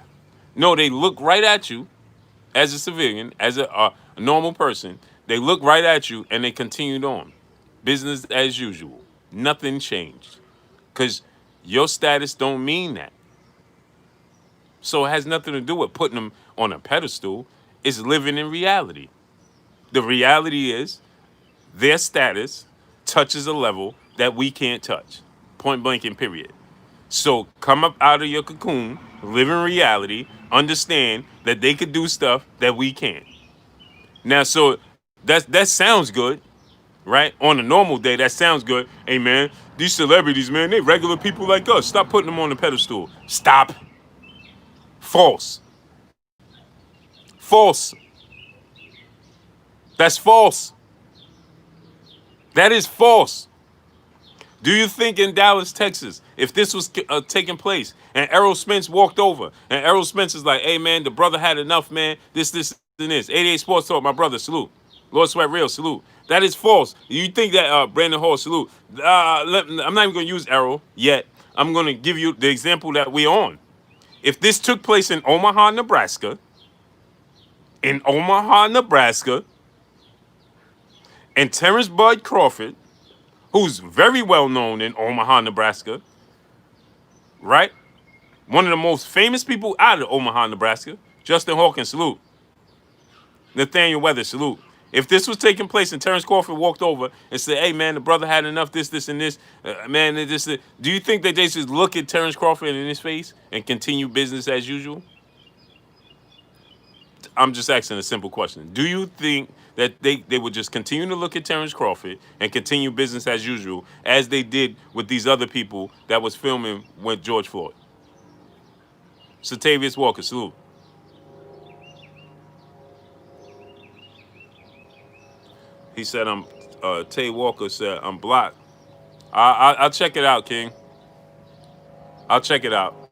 No, they look right at you as a civilian, as a normal person. They looked right at you and they continued on. Business as usual. Nothing changed. Because your status don't mean that. So it has nothing to do with putting them on a pedestal. It's living in reality. The reality is their status touches a level that we can't touch. Point blank and period. So come up out of your cocoon, live in reality, understand that they could do stuff that we can't. Now, so that sounds good, right? On a normal day, that sounds good. Hey, man, these celebrities, man, they regular people like us. Stop putting them on the pedestal. Stop. False. False. That's false. That is false. Do you think in Dallas, Texas, if this was taking place and Errol Spence walked over and Errol Spence is like, hey, man, the brother had enough, man, this, and this. 88 Sports Talk, my brother, salute. Lord Sweat Real, salute. That is false. You think that Brandon Hall, salute. I'm not even going to use Errol yet. I'm going to give you the example that we're on. If this took place in Omaha, Nebraska, and Terrence Bud Crawford, who's very well known in Omaha, Nebraska, right? One of the most famous people out of Omaha, Nebraska, Justin Hawkins, salute. Nathaniel Weathers, salute. If this was taking place and Terrence Crawford walked over and said, hey, man, the brother had enough, this, and this, man, this, do you think that they should look at Terrence Crawford in his face and continue business as usual? I'm just asking a simple question. Do you think that they would just continue to look at Terrence Crawford and continue business as usual as they did with these other people that was filming with George Floyd? Satavius Walker, salute. He said, Tay Walker said, I'm blocked. I'll check it out, King. I'll check it out.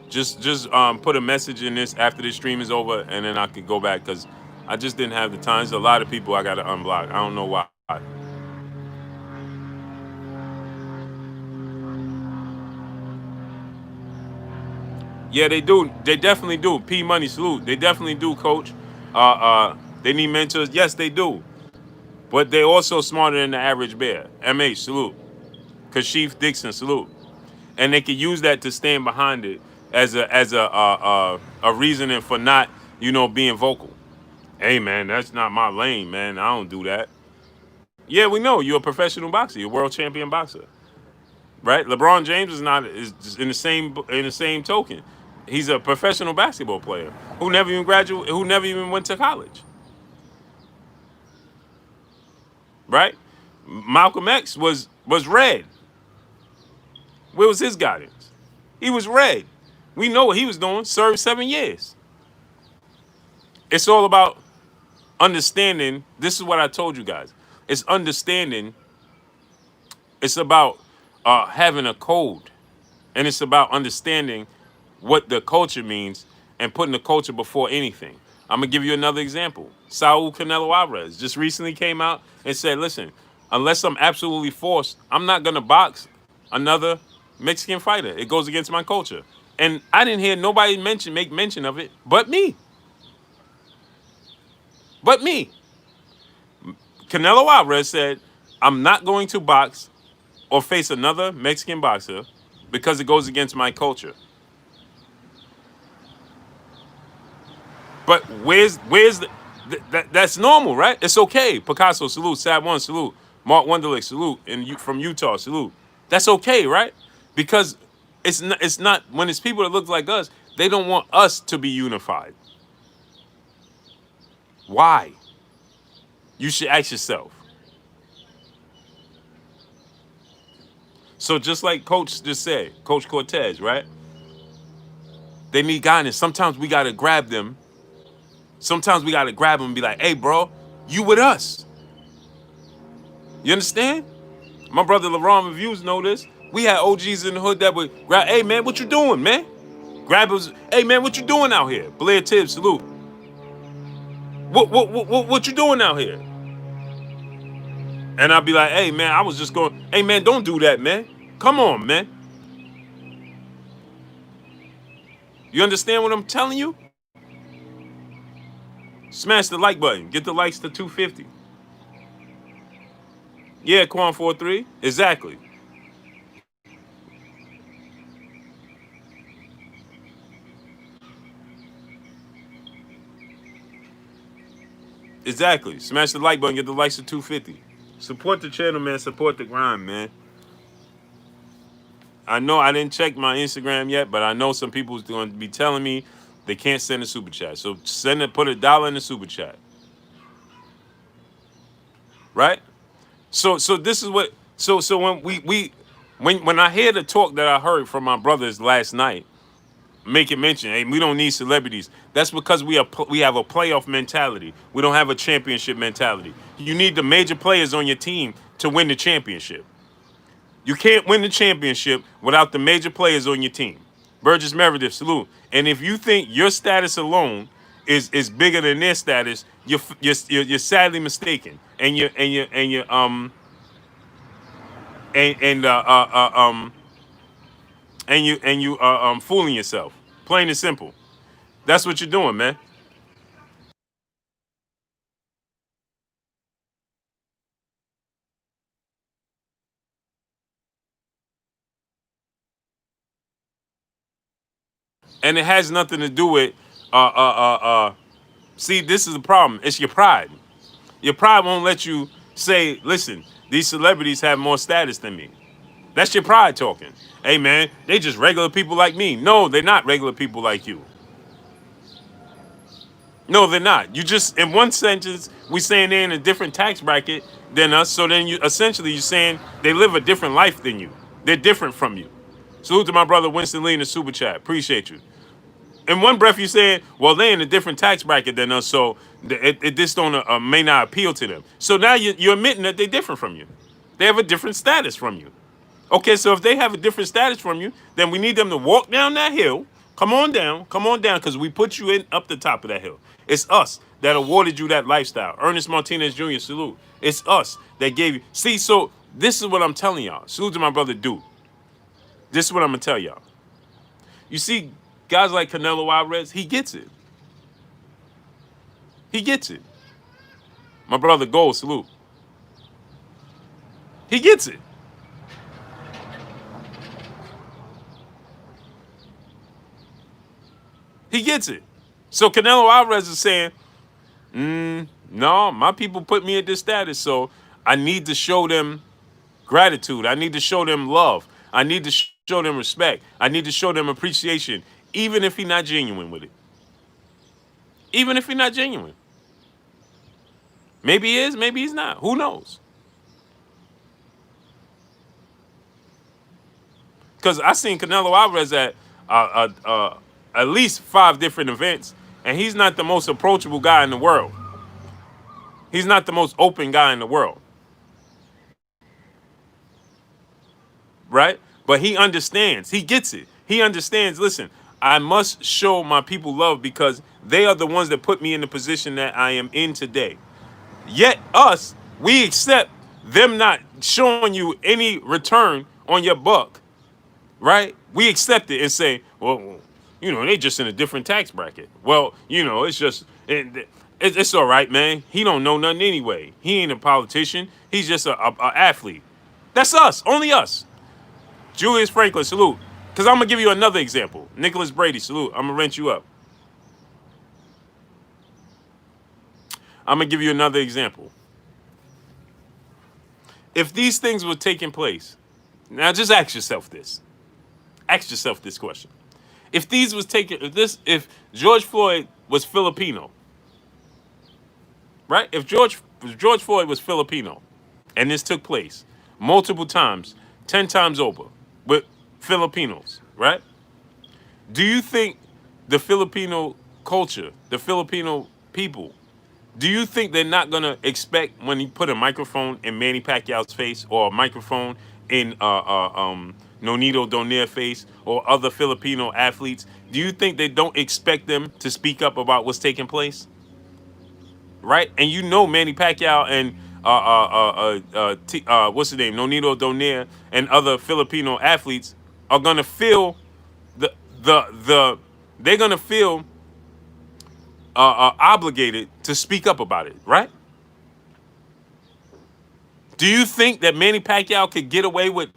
Just put a message in this after this stream is over, and then I can go back, because I just didn't have the time. There's a lot of people I got to unblock. I don't know why. Yeah, they do. They definitely do. P Money, salute. They definitely do, Coach. They need mentors. Yes, they do. But they're also smarter than the average bear. MH, salute. Kashif Dixon, salute. And they can use that to stand behind it as a reasoning for not, being vocal. Hey, man, that's not my lane, man. I don't do that. Yeah, we know you're a professional boxer. You're a world champion boxer, right? LeBron James is not, is in the same token. He's a professional basketball player who never even graduated, who never even went to college. Right? Malcolm X was red. Where was his guidance? He was red. We know what he was doing. Served 7 years. It's all about understanding. This is what I told you guys. It's understanding. It's about having a code, and it's about understanding what the culture means and putting the culture before anything. I'm gonna give you another example. Saul Canelo Alvarez just recently came out and said, "Listen, unless I'm absolutely forced, I'm not gonna box another Mexican fighter. It goes against my culture." And I didn't hear nobody make mention of it, but me. But me. Canelo Alvarez said, "I'm not going to box or face another Mexican boxer because it goes against my culture." But where's that's normal, right? It's okay. Picasso, salute. Sad One, salute. Mark Wonderlick, salute. And you from Utah, salute. That's okay, right? Because it's not when it's people that look like us, they don't want us to be unified. Why? You should ask yourself. So just like Coach just said, Coach Cortez, right? They need guidance. Sometimes we gotta grab them. Sometimes we gotta grab them and be like, "Hey, bro, you with us?" You understand? My brother LaRon Reviews know this. We had OGs in the hood that would grab, "Hey man, what you doing, man?" Grab us, "Hey man, what you doing out here?" Blair Tibbs, salute. What you doing out here? And I'd be like, "Hey man, I was just going, hey man, don't do that, man. Come on, man." You understand what I'm telling you? Smash the like button. Get the likes to 250. Yeah, Quan 43. Exactly. Exactly. Smash the like button. Get the likes to 250. Support the channel, man. Support the grind, man. I know I didn't check my Instagram yet, but I know some people's going to be telling me they can't send a super chat. So send it, put $1 in the super chat. Right? So this is what so when when I hear the talk that I heard from my brothers last night, making mention, hey, we don't need celebrities. That's because we have a playoff mentality. We don't have a championship mentality. You need the major players on your team to win the championship. You can't win the championship without the major players on your team. Burgess Meredith, salute. And if you think your status alone is bigger than their status, you're sadly mistaken, and you fooling yourself. Plain and simple. That's what you're doing, man. And it has nothing to do with see, this is the problem. It's your pride. Your pride won't let you say, "Listen, these celebrities have more status than me." That's your pride talking. "Hey man, they just regular people like me." No, they're not regular people like you. No, they're not. You just, in one sentence, we saying they're in a different tax bracket than us. So then you essentially you're saying they live a different life than you. They're different from you. Salute to my brother Winston Lee in the super chat. Appreciate you. In one breath, you're saying, well, they're in a different tax bracket than us, so this don't may not appeal to them. So now you're admitting that they're different from you. They have a different status from you. Okay, so if they have a different status from you, then we need them to walk down that hill. Come on down, because we put you in up the top of that hill. It's us that awarded you that lifestyle. Ernest Martinez Jr., salute. It's us that gave you. See, so this is what I'm telling y'all. Salute to my brother Duke. This is what I'm gonna tell y'all. You see, guys like Canelo Alvarez, he gets it. He gets it. My brother Gold, salute. He gets it. He gets it. So Canelo Alvarez is saying, no, my people put me at this status, so I need to show them gratitude. I need to show them love. I need to show them respect. I need to show them appreciation even if he's not genuine with it. Even if he's not genuine. Maybe he is, maybe he's not. Who knows? Because I seen Canelo Alvarez at least 5 different events, and he's not the most approachable guy in the world. He's not the most open guy in the world. Right? But he understands. He gets it. He understands, listen, I must show my people love because they are the ones that put me in the position that I am in today. Yet us, we accept them not showing you any return on your buck, right? We accept it and say, well, they just in a different tax bracket. Well, it's just, it's all right, man. He don't know nothing anyway. He ain't a politician. He's just a athlete. That's us, only us. Julius Franklin, salute. Because I'm going to give you another example. Nicholas Brady, salute. I'm going to rent you up. I'm going to give you another example. If these things were taking place, now just ask yourself this. Ask yourself this question. If George Floyd was Filipino, right? If George Floyd was Filipino, and this took place multiple times, 10 times over, with Filipinos, right? Do you think the Filipino culture, the Filipino people, do you think they're not going to expect when he put a microphone in Manny Pacquiao's face or a microphone in Nonito Donaire face or other Filipino athletes? Do you think they don't expect them to speak up about what's taking place? Right? And Manny Pacquiao and what's his name, Nonito Donaire and other Filipino athletes are gonna feel they're gonna feel obligated to speak up about it, right? Do you think that Manny Pacquiao could get away with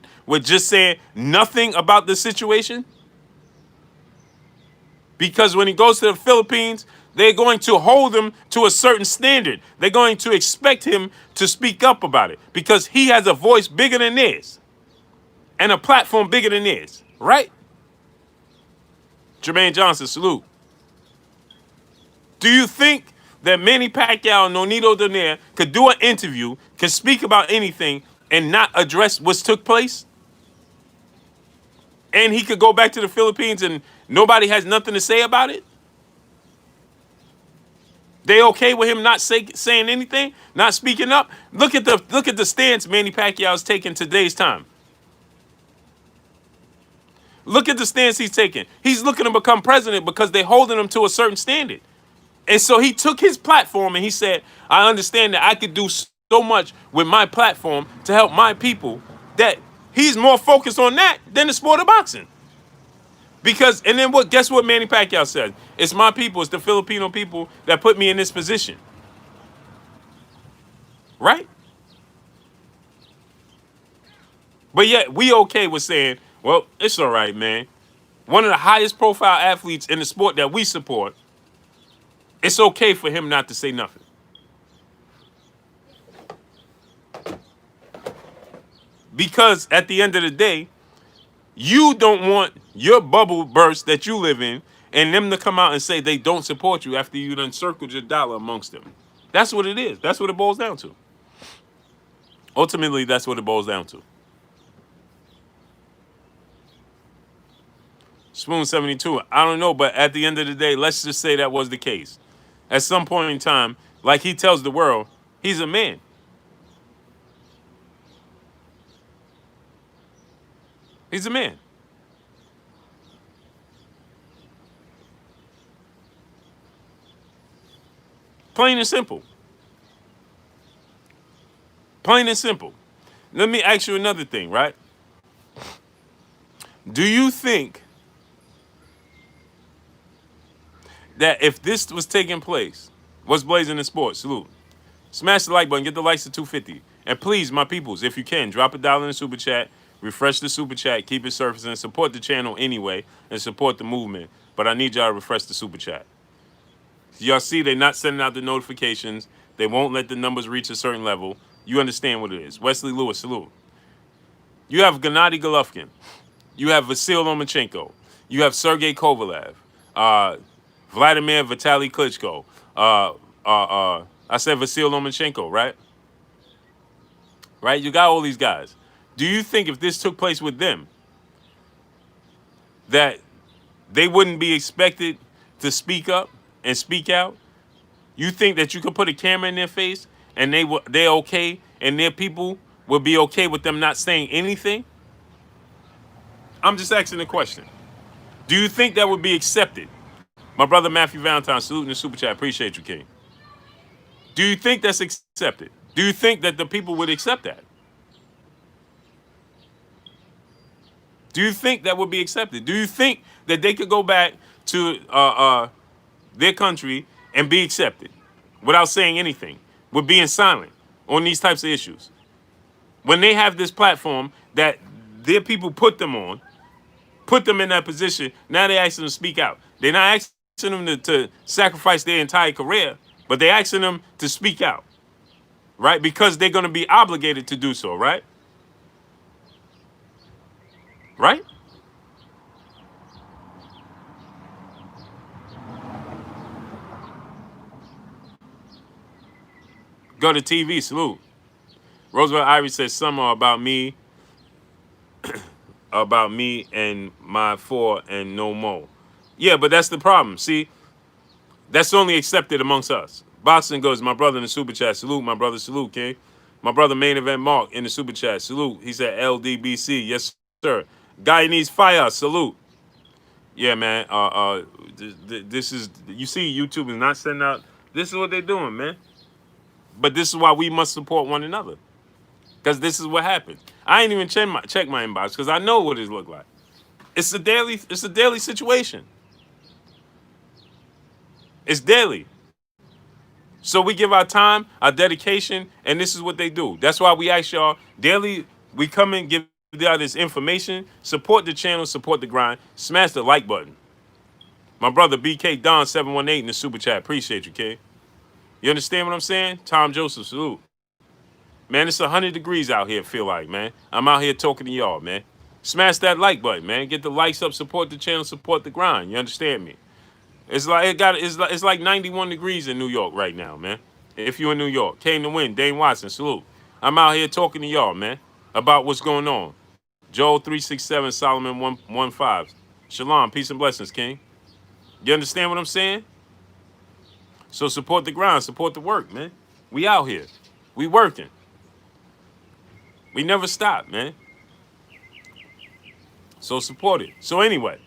just saying nothing about the situation? Because when he goes to the Philippines, they're going to hold him to a certain standard. They're going to expect him to speak up about it because he has a voice bigger than theirs and a platform bigger than theirs, right? Jermaine Johnson, salute. Do you think that Manny Pacquiao and Nonito Donaire could do an interview, could speak about anything and not address what's took place? And he could go back to the Philippines and nobody has nothing to say about it? They okay with him not saying anything, not speaking up? Look at the stance Manny Pacquiao's taking today's time. Look at the stance he's taking. He's looking to become president because they're holding him to a certain standard. And so he took his platform and he said, I understand that I could do so much with my platform to help my people that he's more focused on that than the sport of boxing. Because, and then guess what Manny Pacquiao said? It's my people, it's the Filipino people that put me in this position. Right? But yet, we okay with saying, well, it's all right, man. One of the highest profile athletes in the sport that we support, it's okay for him not to say nothing. Because at the end of the day, you don't want your bubble burst that you live in and them to come out and say they don't support you after you done circled your dollar amongst them. That's what it is. That's what it boils down to. Ultimately, that's what it boils down to. Spoon 72, I don't know, but at the end of the day, let's just say that was the case. At some point in time, like he tells the world, he's a man. He's a man. Plain and simple. Plain and simple. Let me ask you another thing, right? Do you think that if this was taking place, what's blazing in sports? Salute. Smash the like button, get the likes to 250. And please, my peoples, if you can, drop $1 in the super chat, refresh the super chat, keep it surfacing, support the channel anyway, and support the movement. But I need y'all to refresh the super chat. Y'all see they're not sending out the notifications. They won't let the numbers reach a certain level. You understand what it is. Wesley Lewis, salute. You have Gennady Golovkin. You have Vasyl Lomachenko. You have Sergey Kovalev, Vladimir Vitaly Klitschko. I said Vasil Lomachenko, right? Right? You got all these guys. Do you think if this took place with them, that they wouldn't be expected to speak up and speak out? You think that you could put a camera in their face and they're okay and their people will be okay with them not saying anything? I'm just asking the question. Do you think that would be accepted? My brother Matthew Valentine, salute in the super chat. Appreciate you, King. Do you think that's accepted? Do you think that the people would accept that? Do you think that would be accepted? Do you think that they could go back to their country and be accepted without saying anything, with being silent on these types of issues? When they have this platform that their people put them on, put them in that position, now they're asking them to speak out. They're not asking them to sacrifice their entire career, but they're asking them to speak out, right? Because they're going to be obligated to do so, right? Right? Go to TV, salute. Roosevelt Ivy says something about me and my four and no more. Yeah, but that's the problem. See, that's only accepted amongst us. Boxing goes, my brother in the super chat. Salute, my brother. Salute, King. My brother, main event Mark in the super chat. Salute. He said LDBC. Yes, sir. Guy needs fire. Salute. Yeah, man. This is, you see, YouTube is not sending out. This is what they're doing, man. But this is why we must support one another. Because this is what happened. I ain't even check my inbox because I know what it look like. It's a daily situation. It's daily. So we give our time, our dedication, and this is what they do. That's why we ask y'all daily. We come and give y'all this information. Support the channel, support the grind. Smash the like button. My brother BK Don 718 in the super chat. Appreciate you, kid. You understand what I'm saying? Tom Joseph, salute. Man, it's 100 degrees out here, feel like, man. I'm out here talking to y'all, man. Smash that like button, man. Get the likes up, support the channel, support the grind. You understand me? It's like 91 degrees in New York right now, man. If you're in New York, came to win. Dane Watson, salute. I'm out here talking to y'all, man, about what's going on. Joel 367, Solomon 115. Shalom, peace and blessings, King. You understand what I'm saying? So support the grind, support the work, man. We out here. We working. We never stop, man. So support it. So anyway,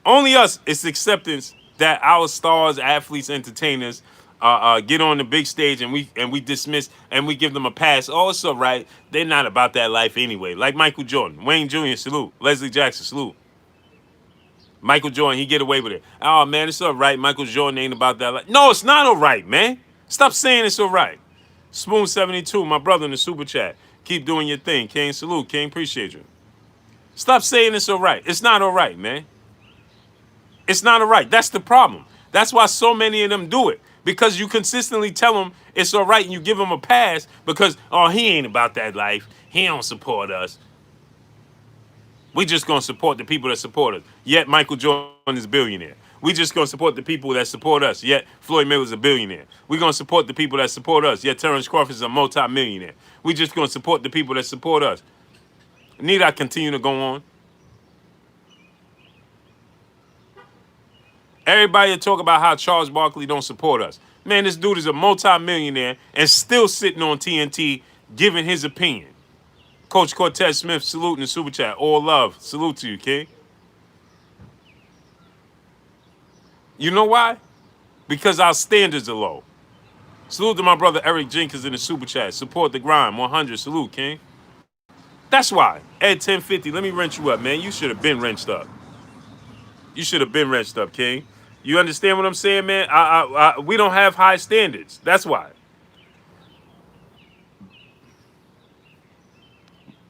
only us, it's acceptance that our stars, athletes, entertainers get on the big stage and we dismiss and we give them a pass. Oh, it's all right. They're not about that life anyway. Like Michael Jordan, Wayne Jr., salute. Leslie Jackson, salute. Michael Jordan, he get away with it. Oh, man, it's all right. Michael Jordan ain't about that life. No, it's not all right, man. Stop saying it's all right. Spoon 72, my brother in the super chat. Keep doing your thing, King. Salute, King. Appreciate you. Stop saying it's all right. It's not all right, man. It's not all right. That's the problem. That's why so many of them do it. Because you consistently tell them it's all right and you give them a pass because, oh, he ain't about that life. He don't support us. We just going to support the people that support us. Yet Michael Jordan is a billionaire. We just going to support the people that support us. Yet Floyd Mayweather's a billionaire. We're going to support the people that support us. Yet Terrence Crawford is a multi-millionaire. We just going to support the people that support us. Need I continue to go on? Everybody talk about how Charles Barkley don't support us. Man, this dude is a multi-millionaire and still sitting on TNT giving his opinion. Coach Cortez Smith, salute in the super chat. All love. Salute to you, King. You know why? Because our standards are low. Salute to my brother Eric Jenkins in the super chat. Support the grind. 100. Salute, King. That's why. Ed 1050, let me wrench you up, man. You should have been wrenched up. You should have been wrenched up, King. You understand what I'm saying, man? We don't have high standards. That's why.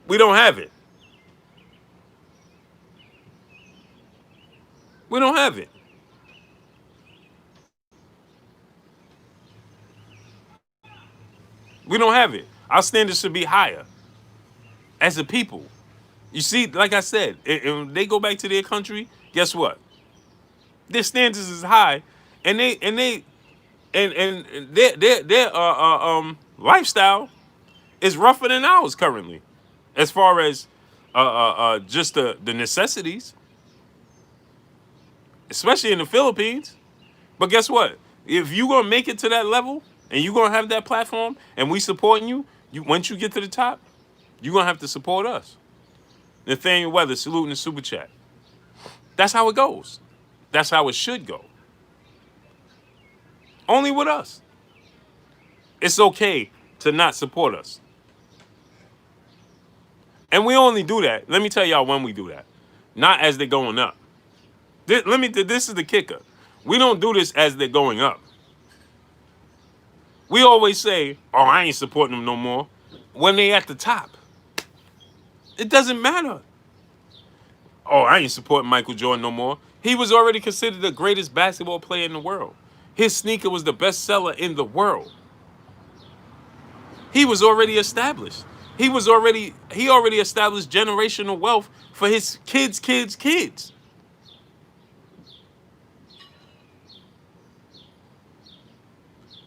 We don't have it. We don't have it. We don't have it. Our standards should be higher as a people.
You see, like I said, when they go back to their country, guess what? Their standards is high, and their lifestyle is rougher than ours currently, as far as just the necessities, especially in the Philippines. But guess what? If you gonna make it to that level and you gonna have that platform and we supporting you, once you get to the top, you gonna have to support us. Nathaniel Weather, saluting the super chat. That's how it goes. That's how it should go. Only with us. It's okay to not support us. And we only do that. Let me tell y'all when we do that. Not as they're going up. This is the kicker. We don't do this as they're going up. We always say, "Oh, I ain't supporting them no more." When they at the top, it doesn't matter. Oh, I ain't supporting Michael Jordan no more. He was already considered the greatest basketball player in the world. His sneaker was the best seller in the world. He was already established. He already established generational wealth for his kids.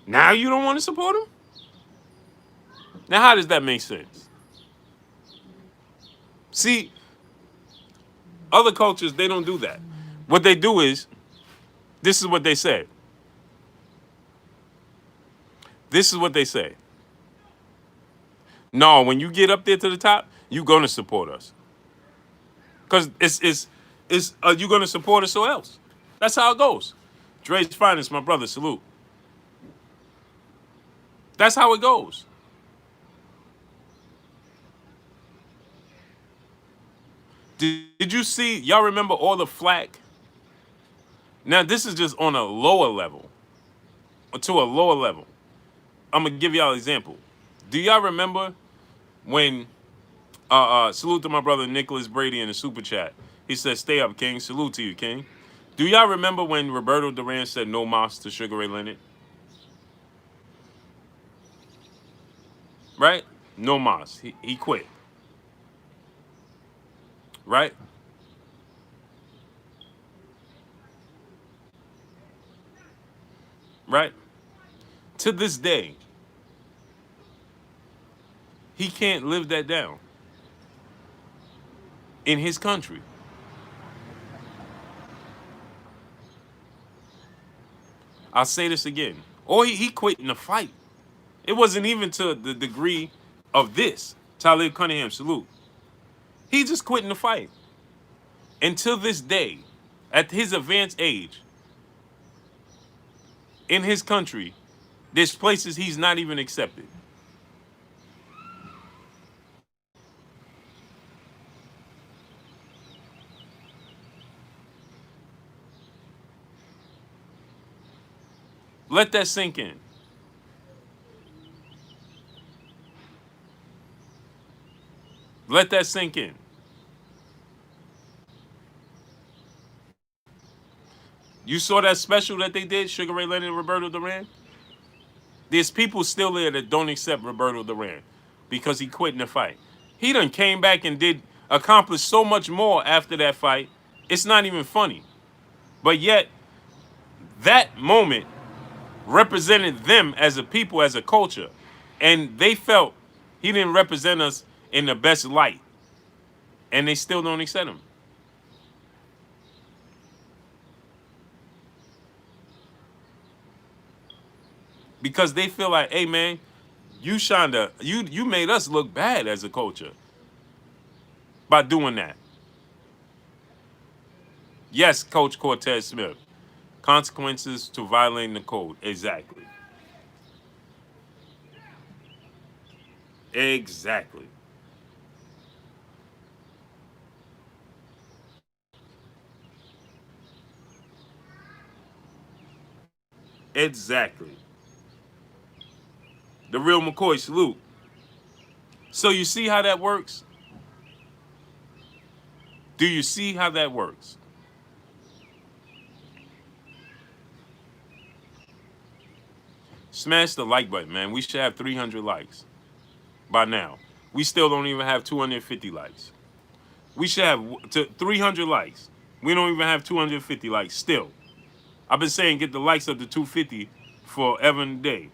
Now you don't want to support him? Now how does that make sense? See, other cultures they don't do that. What they do is this is what they say. This is what they say. No, when you get up there to the top, you gonna support us. Cause it's you gonna support us or else. That's how it goes. Dre's finest, my brother, salute. That's how it goes. Did you see, y'all remember all the flack? Now this is just on a lower level. To a lower level. I'm gonna give y'all an example. Do y'all remember when salute to my brother Nicholas Brady in the super chat. He said, "Stay up, King. Salute to you, King." Do y'all remember when Roberto Duran said no mas to Sugar Ray Leonard? Right? No mas. He quit. Right? Right? To this day, he can't live that down in his country. I'll say this again. Or he quit in the fight. It wasn't even to the degree of this. Talib Cunningham, salute. He just quit in the fight. Until this day, at his advanced age, in his country, there's places he's not even accepted. Let that sink in. Let that sink in. You saw that special that they did, Sugar Ray Leonard and Roberto Duran? There's people still there that don't accept Roberto Duran because he quit in the fight. He done came back and did accomplish so much more after that fight. It's not even funny. But yet, that moment represented them as a people, as a culture. And they felt he didn't represent us in the best light. And they still don't accept him. Because they feel like, hey man, you made us look bad as a culture by doing that. Yes, Coach Cortez Smith. Consequences to violating the code. Exactly. Exactly. Exactly. The real McCoy salute. So you see how that works? Do you see how that works? Smash the like button, man. We should have 300 likes by now. We still don't even have 250 likes. We should have to 300 likes. We don't even have 250 likes still. I've been saying get the likes up to 250 forever and a day.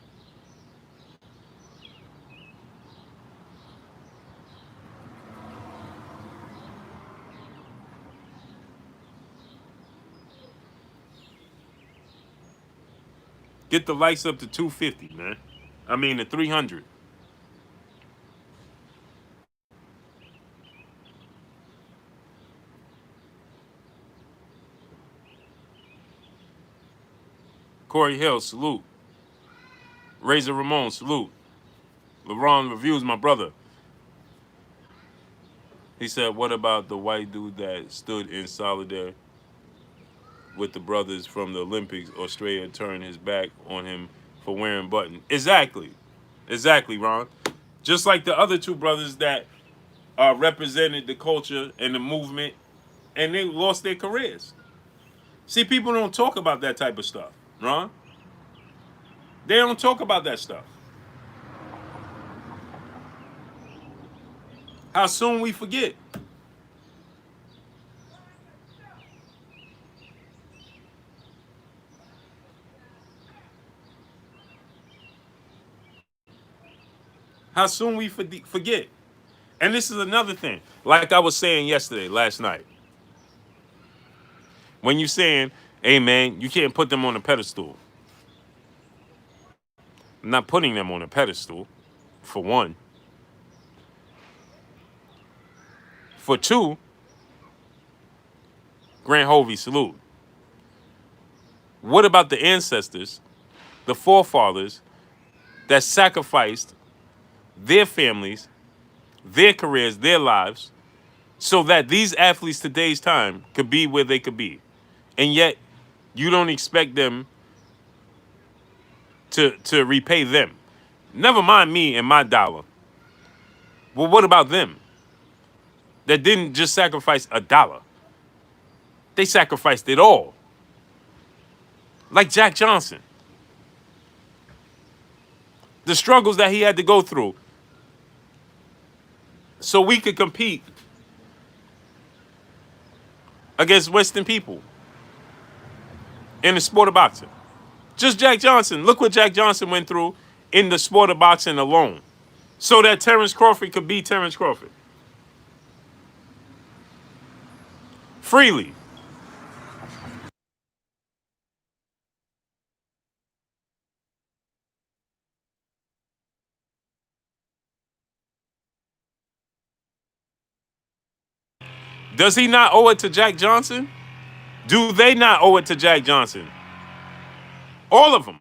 Get the likes up to 250, man. I mean to 300. Corey Hill, salute. Razor Ramon, salute. LeBron Reviews, my brother. He said, what about the white dude that stood in solidarity with the brothers from the Olympics? Australia turned his back on him for wearing buttons. Exactly. Exactly, Ron. Just like the other two brothers that represented the culture and the movement, and they lost their careers. See, people don't talk about that type of stuff, Ron. They don't talk about that stuff. How soon we forget. How soon we forget. And this is another thing. Like I was saying yesterday, last night. When you're saying, hey man, you can't put them on a pedestal. I'm not putting them on a pedestal, for one. For two, Grant Hovey, salute. What about the ancestors, the forefathers that sacrificed their families, their careers, their lives, so that these athletes today's time could be where they could be? And yet, you don't expect them to repay them. Never mind me and my dollar. Well, what about them? That didn't just sacrifice a dollar. They sacrificed it all. Like Jack Johnson. The struggles that he had to go through so we could compete against Western people in the sport of boxing. Just Jack Johnson. Look what Jack Johnson went through in the sport of boxing alone, so that Terrence Crawford could be Terrence Crawford. Freely. Does he not owe it to Jack Johnson? Do they not owe it to Jack Johnson? All of them.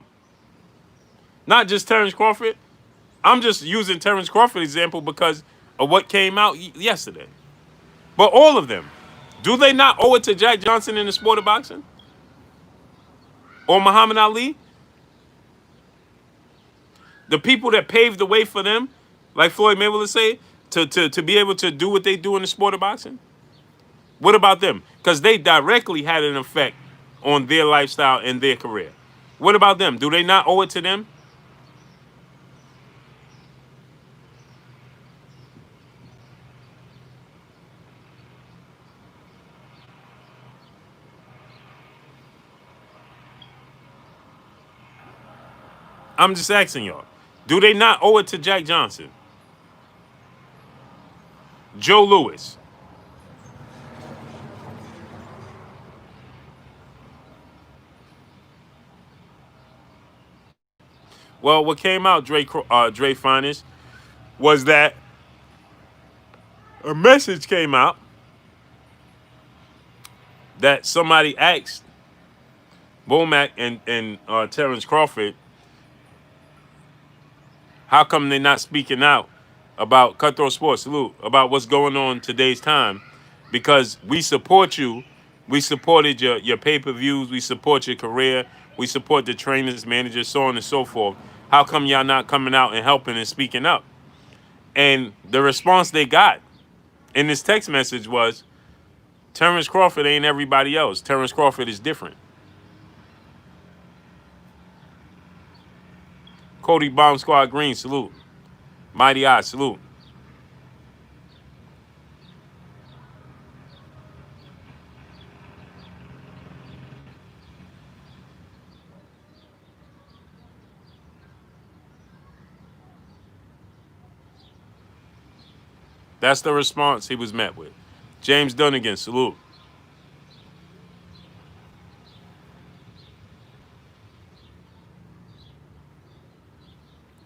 Not just Terrence Crawford. I'm just using Terrence Crawford example because of what came out yesterday. But all of them. Do they not owe it to Jack Johnson in the sport of boxing? Or Muhammad Ali? The people that paved the way for them, like Floyd Mayweather say, to be able to do what they do in the sport of boxing? What about them? Because they directly had an effect on their lifestyle and their career. What about them? Do they not owe it to them? I'm just asking y'all. Do they not owe it to Jack Johnson? Joe Louis. Well, what came out, Dre Finest, was that a message came out that somebody asked Bomac and Terrence Crawford, how come they're not speaking out about Cutthroat Sports, salute, about what's going on today's time? Because we support you. We supported your pay-per-views. We support your career. We support the trainers, managers, so on and so forth. How come y'all not coming out and helping and speaking up? And the response they got in this text message was, Terrence Crawford ain't everybody else. Terrence Crawford is different. Cody Bomb Squad Green, salute. Mighty Eye, salute. That's the response he was met with. James Dunnigan, salute.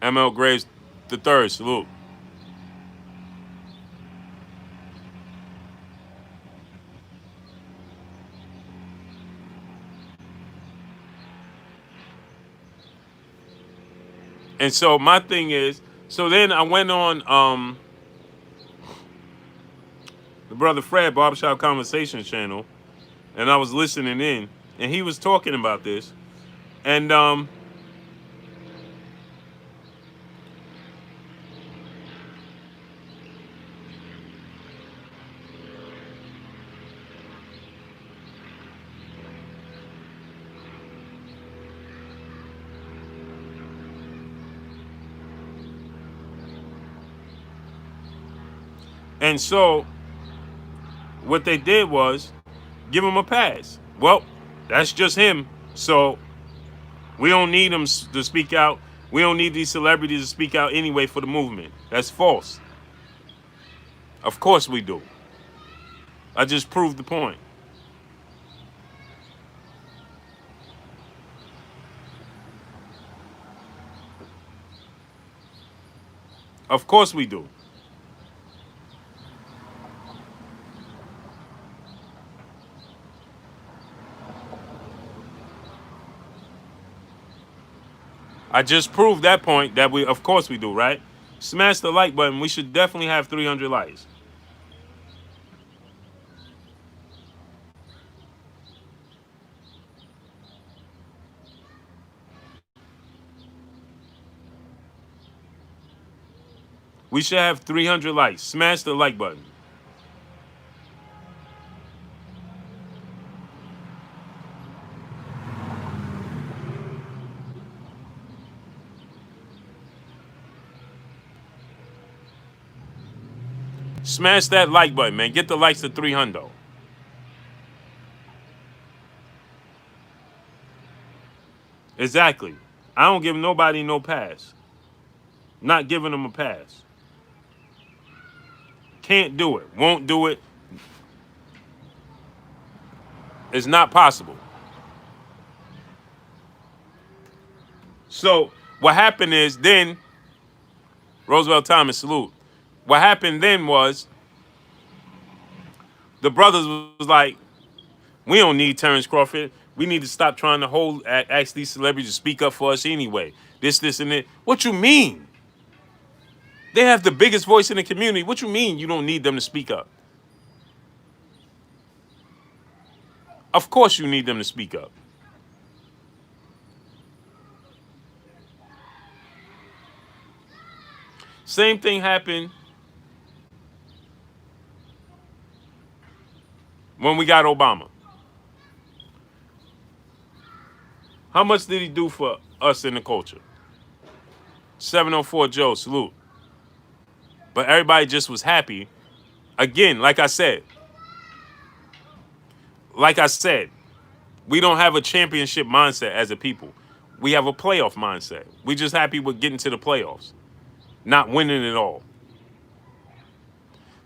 ML Graves the third, salute. And so my thing is, so then I went on the Brother Fred Barbershop Conversation channel, and I was listening in, and he was talking about this. And so what they did was give him a pass. Well, that's just him. So we don't need him to speak out. We don't need these celebrities to speak out anyway for the movement. That's false. Of course we do. I just proved the point. Of course we do. I just proved that point that of course we do, right? Smash the like button. We should definitely have 300 likes. We should have 300 likes. Smash the like button. Smash that like button, man. Get the likes to 300. Exactly. I don't give nobody no pass. Not giving them a pass. Can't do it. Won't do it. It's not possible. So what happened is then, Roosevelt Thomas, salute. What happened then was the brothers was like, we don't need Terrence Crawford. We need to stop trying to ask these celebrities to speak up for us anyway. This, and that. What you mean? They have the biggest voice in the community. What you mean you don't need them to speak up? Of course you need them to speak up. Same thing happened when we got Obama. How much did he do for us in the culture? 704 Joe, salute. But everybody just was happy. Again, like I said, we don't have a championship mindset as a people. We have a playoff mindset. We just happy with getting to the playoffs, not winning it all.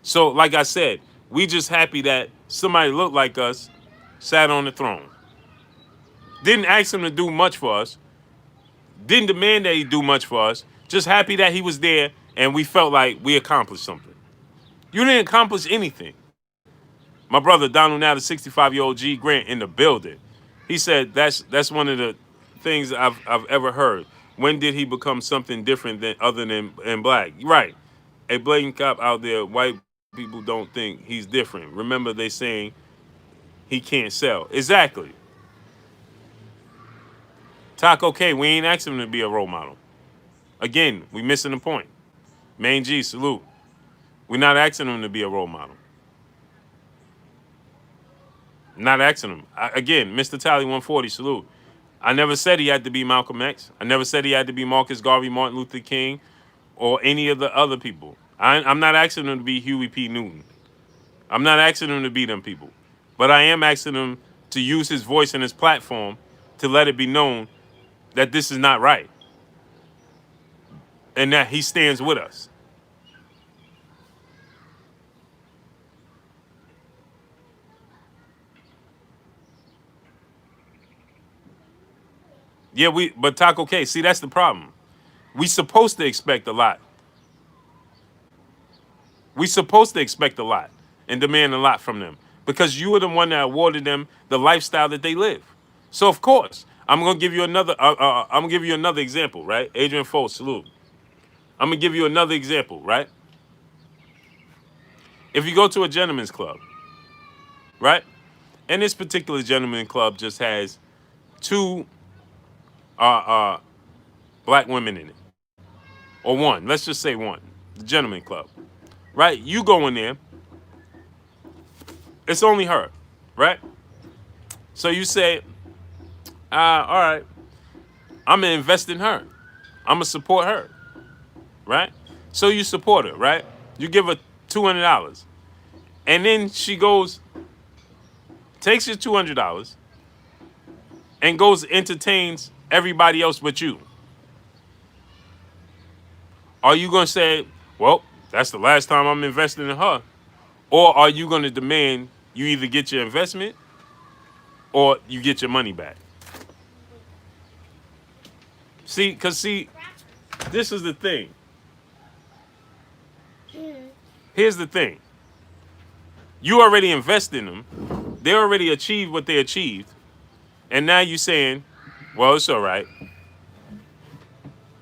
So, like I said, we just happy that somebody looked like us sat on the throne. Didn't ask him to do much for us. Didn't demand that he do much for us. Just happy that he was there and we felt like we accomplished something. You didn't accomplish anything. My brother Donald now, the 65-year-old G Grant in the building. He said that's one of the things I've ever heard. When did he become something different than other than black? Right. A blatant cop out there, white people don't think he's different. Remember they saying he can't sell. Exactly. Taco K, we ain't asking him to be a role model. Again, we missing the point. Main G, salute. We're not asking him to be a role model. Not asking him. Again, Mr. Tally 140, salute. I never said he had to be Malcolm X. I never said he had to be Marcus Garvey, Martin Luther King, or any of the other people. I'm not asking him to be Huey P. Newton. I'm not asking him to be them people. But I am asking him to use his voice and his platform to let it be known that this is not right. And that he stands with us. Yeah, but Taco K, see, that's the problem. We supposed to expect a lot. We supposed to expect a lot and demand a lot from them because you are the one that awarded them the lifestyle that they live. So of course, I'm gonna give you another. I'm gonna give you another example, right? Adrian Foles, salute. I'm gonna give you another example, right? If you go to a gentleman's club, right, and this particular gentleman club just has two black women in it, or one. Let's just say one. The gentleman club, right? You go in there. It's only her, right? So you say, all right, I'm gonna invest in her. I'm gonna support her, right? So you support her, right? You give her $200, and then she goes, takes your $200, and goes entertains everybody else but you. Are you gonna say, well, that's the last time I'm investing in her, or are you gonna demand you either get your investment or you get your money back? See, this is the thing. Here's the thing. You already invested in them. They already achieved what they achieved. And now you're saying, well, it's all right.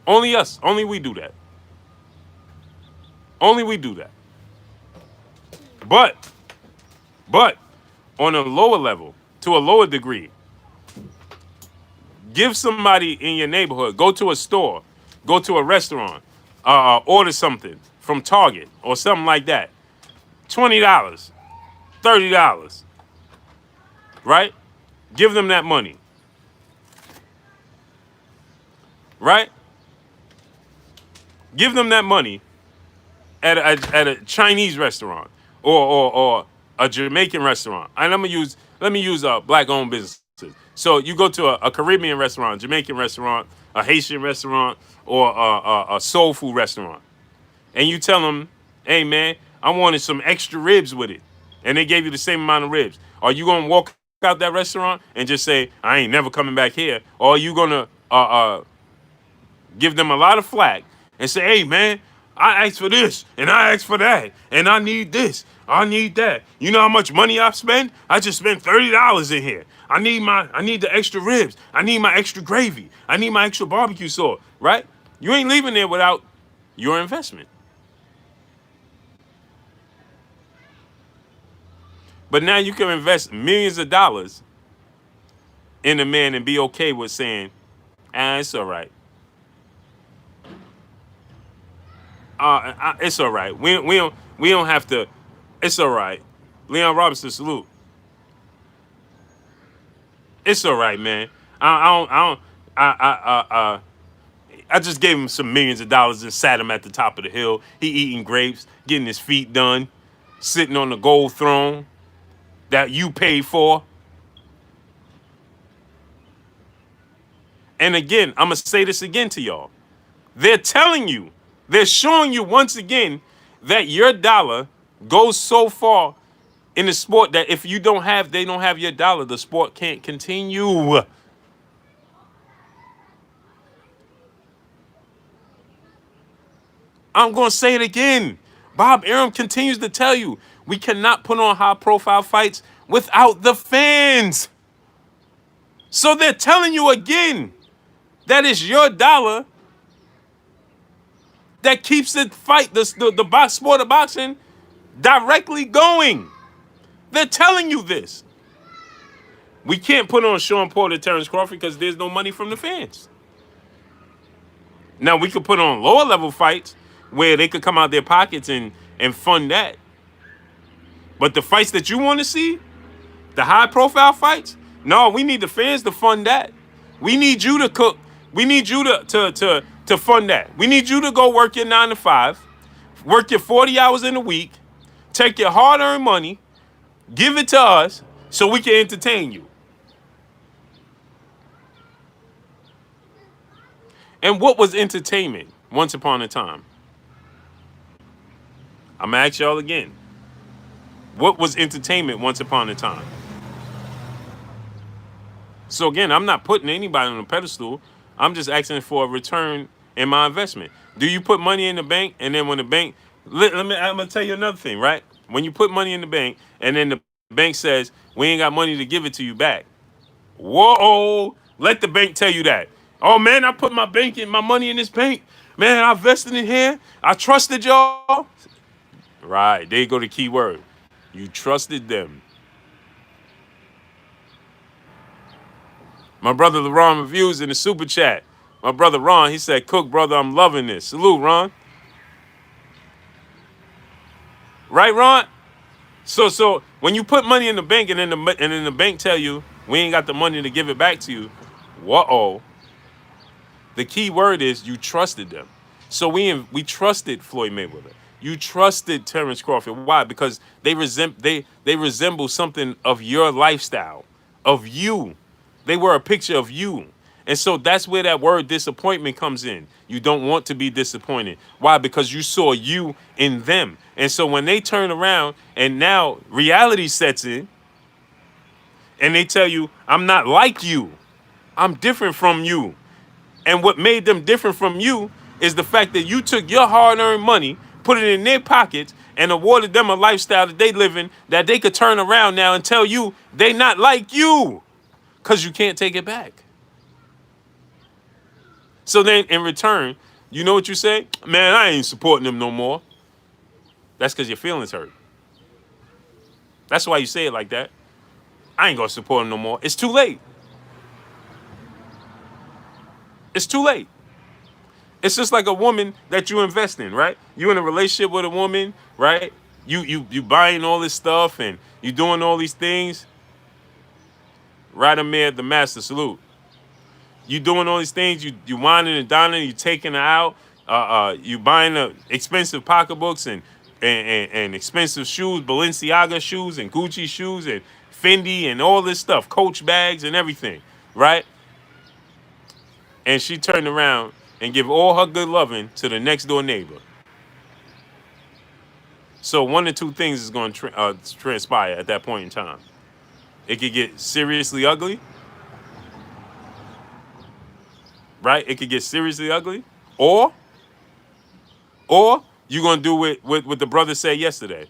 Only us. Only we do that. Only we do that. But on a lower level, to a lower degree, give somebody in your neighborhood, go to a store, go to a restaurant, order something from Target or something like that. $20, $30, right? Give them that money, right? Give them that money at a Chinese restaurant or a Jamaican restaurant. And let me use black-owned businesses. So you go to a Caribbean restaurant, Jamaican restaurant, a Haitian restaurant, or a soul food restaurant, and you tell them, hey man, I wanted some extra ribs with it, and they gave you the same amount of ribs. Are you gonna walk out that restaurant and just say, I ain't never coming back here? Or are you gonna give them a lot of flack and say, hey man, I asked for this and I asked for that and I need this, I need that. You know how much money I've spent? I just spent $30 in here. I need the extra ribs. I need my extra gravy. I need my extra barbecue sauce, right? You ain't leaving there without your investment. But now you can invest millions of dollars in a man and be okay with saying, it's all right. It's all right. We don't have to. It's all right. Leon Robinson, salute. It's all right, man. I just gave him some millions of dollars and sat him at the top of the hill. He eating grapes, getting his feet done, sitting on the gold throne that you paid for. And again, I'm going to say this again to y'all. They're telling you, they're showing you once again that your dollar goes so far in the sport that if they don't have your dollar, the sport can't continue. I'm going to say it again. Bob Arum continues to tell you, we cannot put on high-profile fights without the fans. So they're telling you again that it's your dollar that keeps the fight, the sport of boxing, directly going. They're telling you this. We can't put on Sean Porter, Terrence Crawford because there's no money from the fans. Now we could put on lower level fights where they could come out their pockets and fund that. But the fights that you want to see, the high profile fights, no, we need the fans to fund that. We need you to cook. We need you to fund that. We need you to go work your 9 to 5, work your 40 hours in a week, take your hard-earned money, give it to us so we can entertain you. And what was entertainment once upon a time? I'm going to ask y'all again. What was entertainment once upon a time? So again, I'm not putting anybody on a pedestal. I'm just asking for a return in my investment. Do you put money in the bank and then when the bank I'm gonna tell you another thing, right? When you put money in the bank and then the bank says we ain't got money to give it to you back. Whoa, let the bank tell you that. Oh man, I put my money in this bank. Man, I invested in here. I trusted y'all. Right, there you go the key word. You trusted them. My brother LeRon Reviews in the super chat. My brother Ron, he said, Cook, brother, I'm loving this. Salute, Ron. Right, Ron? So when you put money in the bank and then the bank tell you we ain't got the money to give it back to you, whoa. The key word is you trusted them. So we trusted Floyd Mayweather. You trusted Terrence Crawford. Why? Because they resemble something of your lifestyle, of you. They were a picture of you. And so that's where that word disappointment comes in. You don't want to be disappointed. Why? Because you saw you in them. And so when they turn around and now reality sets in and they tell you, I'm not like you. I'm different from you. And what made them different from you is the fact that you took your hard-earned money, put it in their pockets, and awarded them a lifestyle that they live in that they could turn around now and tell you they not like you because you can't take it back. So then in return, you know what you say? Man, I ain't supporting them no more. That's because your feelings hurt. That's why you say it like that. I ain't going to support them no more. It's too late. It's too late. It's just like a woman that you invest in, right? You in a relationship with a woman, right? You buying all this stuff and you doing all these things. Right, Amir, the master, salute. You doing all these things, you whining and dining, you taking her out, you buying expensive pocketbooks and expensive shoes, Balenciaga shoes and Gucci shoes and Fendi and all this stuff, Coach bags and everything, right? And she turned around and give all her good loving to the next door neighbor. So one or two things is going to transpire at that point in time. It could get seriously ugly, right? It could get seriously ugly, or you gonna do what the brother said yesterday.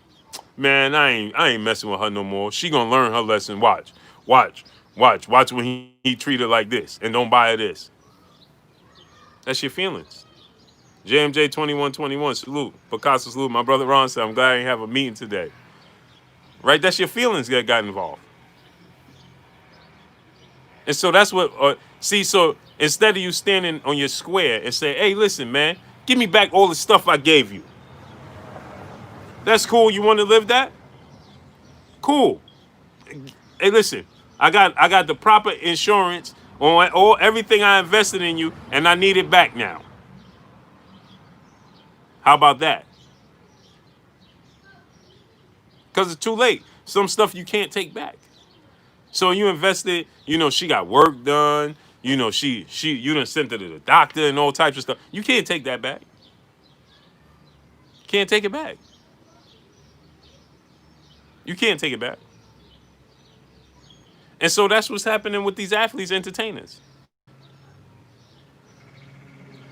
Man, I ain't messing with her no more. She gonna learn her lesson. Watch when he treat her like this and don't buy her this. That's your feelings. JMJ 2121, salute. Picasso, salute. My brother Ron said, I'm glad I didn't have a meeting today. Right? That's your feelings that got involved. And so that's what, so instead of you standing on your square and say, hey, listen, man, give me back all the stuff I gave you. That's cool. You want to live that? Cool. Hey, listen, I got the proper insurance on everything I invested in you, and I need it back now. How about that? Because it's too late. Some stuff you can't take back. So you invested, she got work done, you done sent her to the doctor and all types of stuff. You can't take that back. Can't take it back. You can't take it back. And so that's what's happening with these athletes, entertainers.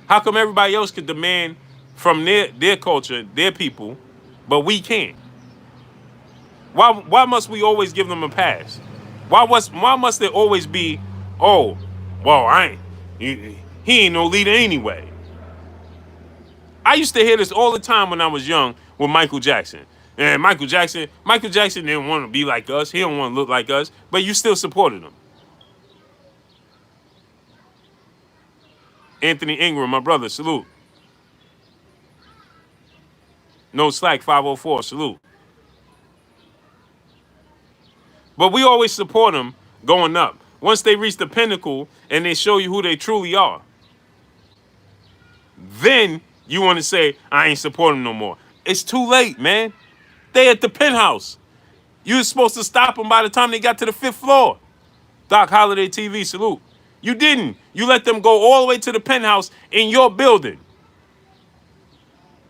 How come everybody else could demand from their culture, their people, but we can't? Why must we always give them a pass? Why must there always be, oh, well, he ain't no leader anyway. I used to hear this all the time when I was young with Michael Jackson. And Michael Jackson didn't want to be like us. He don't want to look like us, but you still supported him. Anthony Ingram, my brother, salute. No slack, 504, salute. But we always support them going up. Once they reach the pinnacle and they show you who they truly are, then you want to say, I ain't supporting them no more. It's too late, man. They at the penthouse. You were supposed to stop them by the time they got to the 5th floor. Doc Holiday TV, salute. You didn't. You let them go all the way to the penthouse in your building.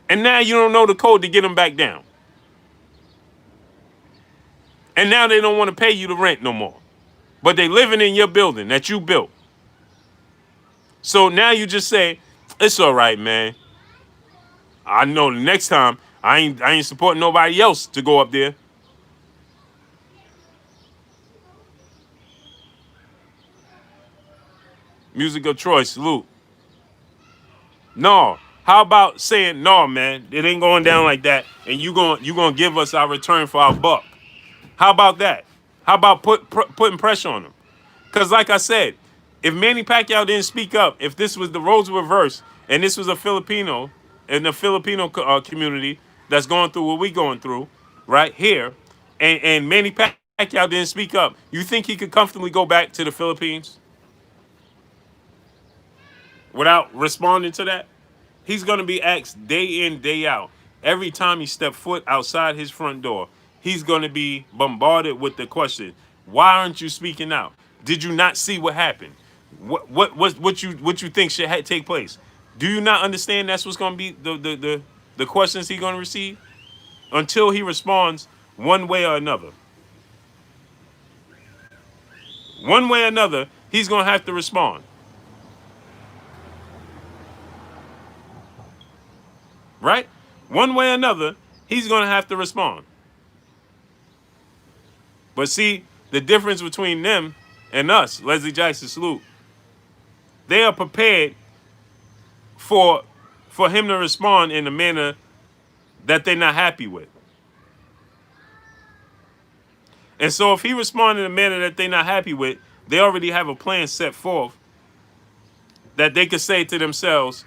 And now you don't know the code to get them back down. And now they don't want to pay you the rent no more. but they living in your building that you built. So now you just say, it's all right, man. I know the next time I ain't supporting nobody else to go up there. Music of Troy, salute. No. How about saying, no, man, it ain't going down like that, and you gonna give us our return for our buck? How about that? How about putting pressure on them? Because like I said, if Manny Pacquiao didn't speak up, if this was the roles reversed, and this was a Filipino in the Filipino community that's going through what we going through right here, and Manny Pacquiao didn't speak up, you think he could comfortably go back to the Philippines without responding to that? He's going to be asked day in, day out. Every time he steps foot outside his front door, he's going to be bombarded with the question, why aren't you speaking out? Did you not see what happened? What you think should take place? Do you not understand that's what's going to be the questions he's going to receive? Until he responds one way or another. One way or another, he's going to have to respond. Right? One way or another, he's going to have to respond. But see, the difference between them and us, Leslie Jackson, salute, they are prepared for him to respond in a manner that they're not happy with. And so if he responds in a manner that they're not happy with, they already have a plan set forth that they could say to themselves,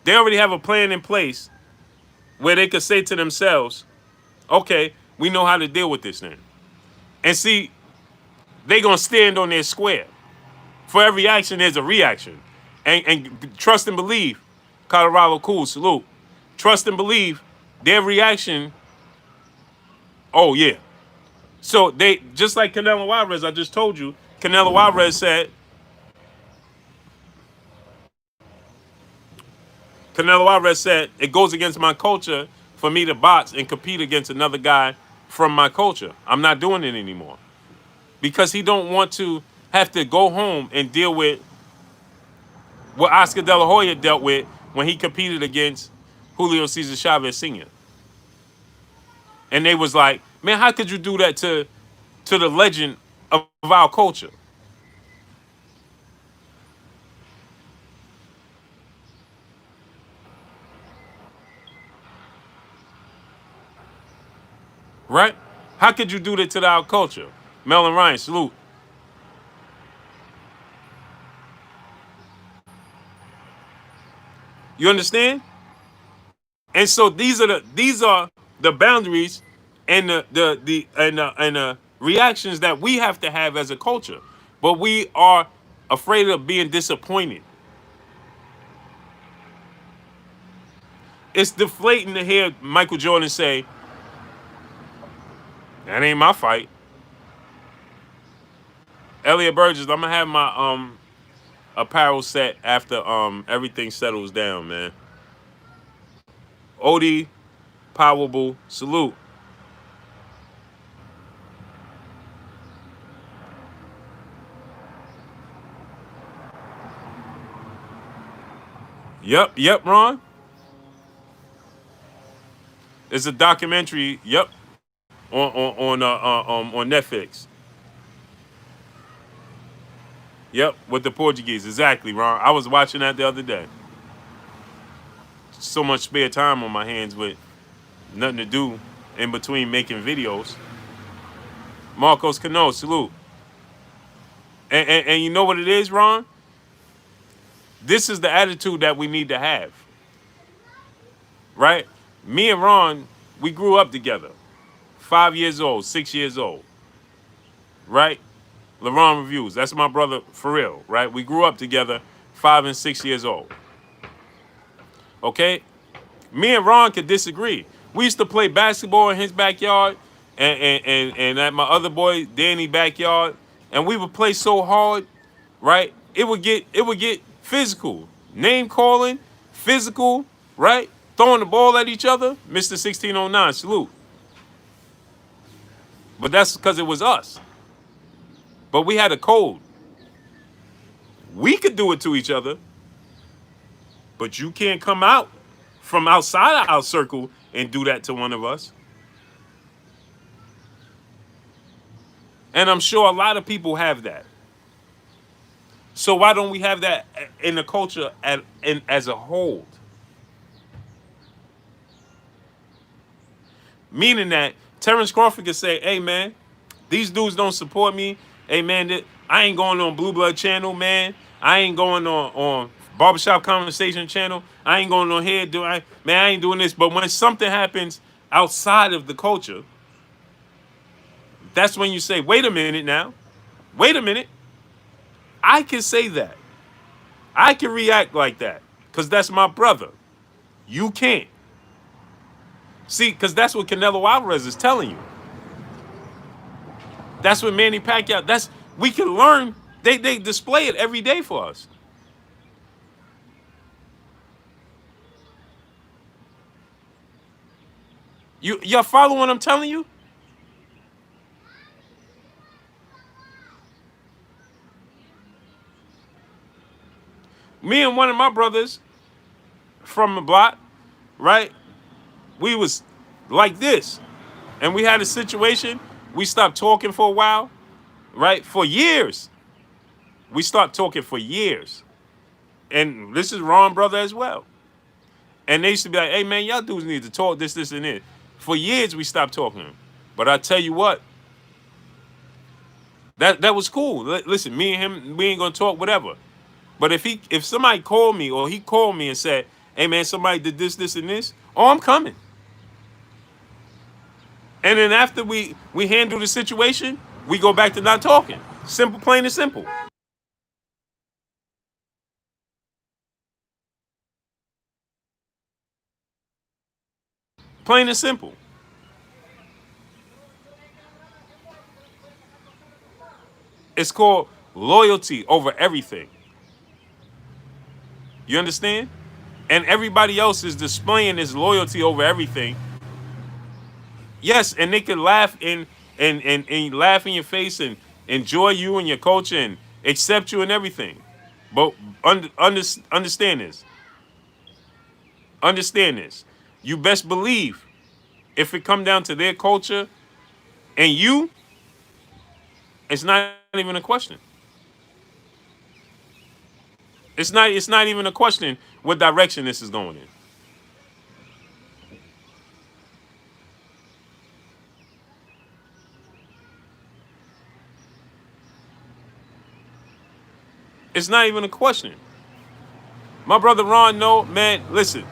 they already have a plan in place where they could say to themselves, okay, we know how to deal with this then. And see, they going to stand on their square. For every action, there's a reaction. And trust and believe, Colorado cool, salute. Trust and believe, their reaction, oh yeah. So they, just like Canelo Alvarez, I just told you, Canelo Alvarez said, it goes against my culture for me to box and compete against another guy from my culture. I'm not doing it anymore. Because he don't want to have to go home and deal with what Oscar De La Hoya dealt with when he competed against Julio Cesar Chavez Sr. And they was like, man, how could you do that to the legend of our culture? Right? How could you do that to our culture? Melon Ryan, salute. You understand? And so these are the boundaries and the reactions that we have to have as a culture. But we are afraid of being disappointed. It's deflating to hear Michael Jordan say, that ain't my fight. Elliot Burgess, I'm gonna have my apparel set after everything settles down, man. Odie, Powerable, salute. Yep, Ron. It's a documentary. Yep, on Netflix. Yep, with the Portuguese. Exactly, Ron. I was watching that the other day. So much spare time on my hands with nothing to do in between making videos. Marcos Cano, salute. And you know what it is, Ron? This is the attitude that we need to have. Right? Me and Ron, we grew up together. 5 years old, 6 years old. Right? LeBron Reviews. That's my brother for real, right? We grew up together, 5 and 6 years old. Okay? Me and Ron could disagree. We used to play basketball in his backyard and at my other boy Danny backyard, and we would play so hard, right? It would get physical. Name calling, physical, right? Throwing the ball at each other. Mr. 1609, salute. But that's because it was us. But we had a code. We could do it to each other, but you can't come out from outside of our circle and do that to one of us. And I'm sure a lot of people have that. So why don't we have that in the culture as a whole? Meaning that Terrence Crawford could say, hey, man, these dudes don't support me. Hey, man, I ain't going on Blue Blood Channel, man. I ain't going on Barbershop Conversation Channel. I ain't going on here. Man, I ain't doing this. But when something happens outside of the culture, that's when you say, wait a minute now. Wait a minute. I can say that. I can react like that because that's my brother. You can't. See, because that's what Canelo Alvarez is telling you. That's what Manny Pacquiao, we can learn. They display it every day for us. Y'all follow what I'm telling you? Me and one of my brothers from the block, right? We was like this. And we had a situation. We stopped talking for a while, right? For years. We stopped talking for years. And this is Ron brother as well. And they used to be like, hey, man, y'all dudes need to talk this, and this. For years, we stopped talking. But I tell you what, that was cool. Listen, me and him, we ain't going to talk, whatever. But if somebody called me or he called me and said, hey, man, somebody did this, and this, oh, I'm coming. And then after we handle the situation, we go back to not talking. Simple, plain and simple. Plain and simple. It's called loyalty over everything. You understand? And everybody else is displaying this loyalty over everything. Yes, and they can laugh and laugh in your face and enjoy you and your culture and accept you and everything. But understand this. Understand this. You best believe if it come down to their culture and you, it's not even a question. It's not even a question what direction this is going in. It's not even a question. My brother Ron know, man, listen.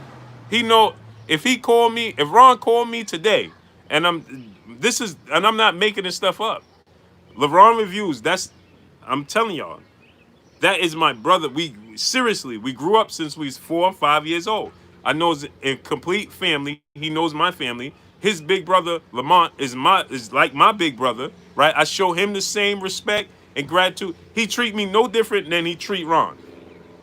He know if Ron called me today, and I'm not making this stuff up. LeBron Reviews, I'm telling y'all, that is my brother. We grew up since we was 4 or 5 years old. I know it's a complete family. He knows my family. His big brother Lamont is like my big brother, right? I show him the same respect and gratitude. He treat me no different than he treat Ron.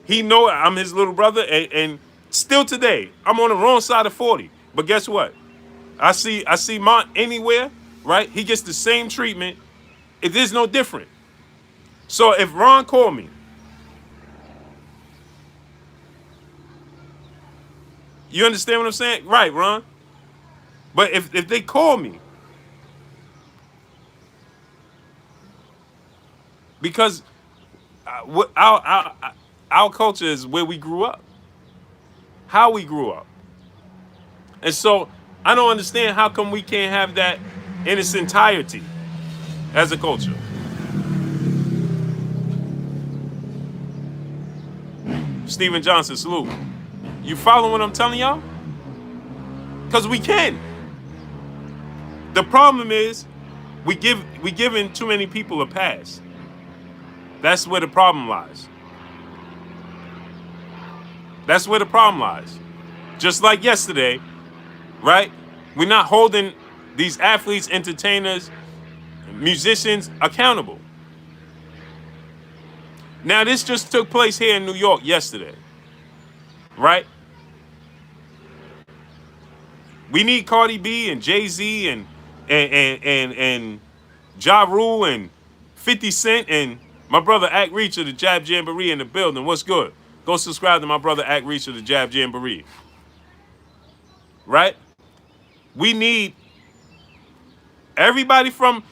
He know I'm his little brother, and still today I'm on the wrong side of 40. But guess what? I see Mont anywhere, right? He gets the same treatment. It is no different. So if Ron called me, you understand what I'm saying? Right, Ron? But if they call me, because our culture is where we grew up, how we grew up. And so I don't understand how come we can't have that in its entirety as a culture. Stephen Johnson, salute. You follow what I'm telling y'all? Because we can. The problem is we giving too many people a pass. That's where the problem lies. That's where the problem lies. Just like yesterday, right? We're not holding these athletes, entertainers, musicians accountable. Now, this just took place here in New York yesterday, right? We need Cardi B and Jay-Z and Ja Rule and 50 Cent and my brother Act Reach of the Jab Jamboree in the building. What's good? Go subscribe to my brother Act Reach of the Jab Jamboree. Right? We need everybody from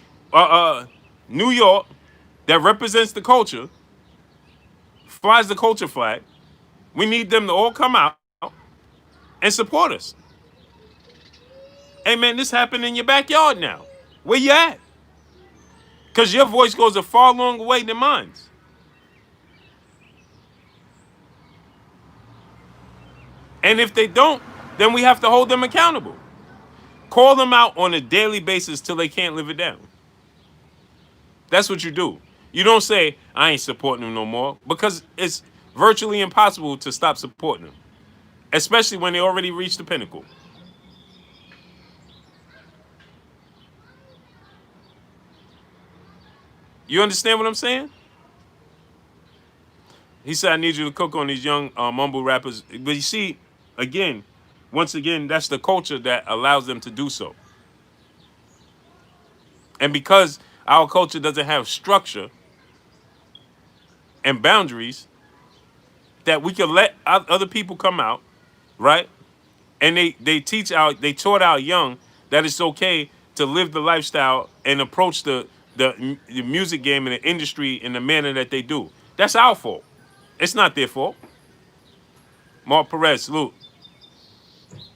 New York that represents the culture, flies the culture flag. We need them to all come out and support us. Hey man, this happened in your backyard now. Where you at? Because your voice goes a far longer way than mine. And if they don't, then we have to hold them accountable. Call them out on a daily basis till they can't live it down. That's what you do. You don't say, I ain't supporting them no more, because it's virtually impossible to stop supporting them, especially when they already reached the pinnacle. You understand what I'm saying? He said, I need you to cook on these young mumble rappers. But you see, once again, that's the culture that allows them to do so. And because our culture doesn't have structure and boundaries, that we can let other people come out, right? And they taught our young that it's okay to live the lifestyle and approach the music game and the industry in the manner that they do. That's our fault. It's not their fault. Mark Perez, salute.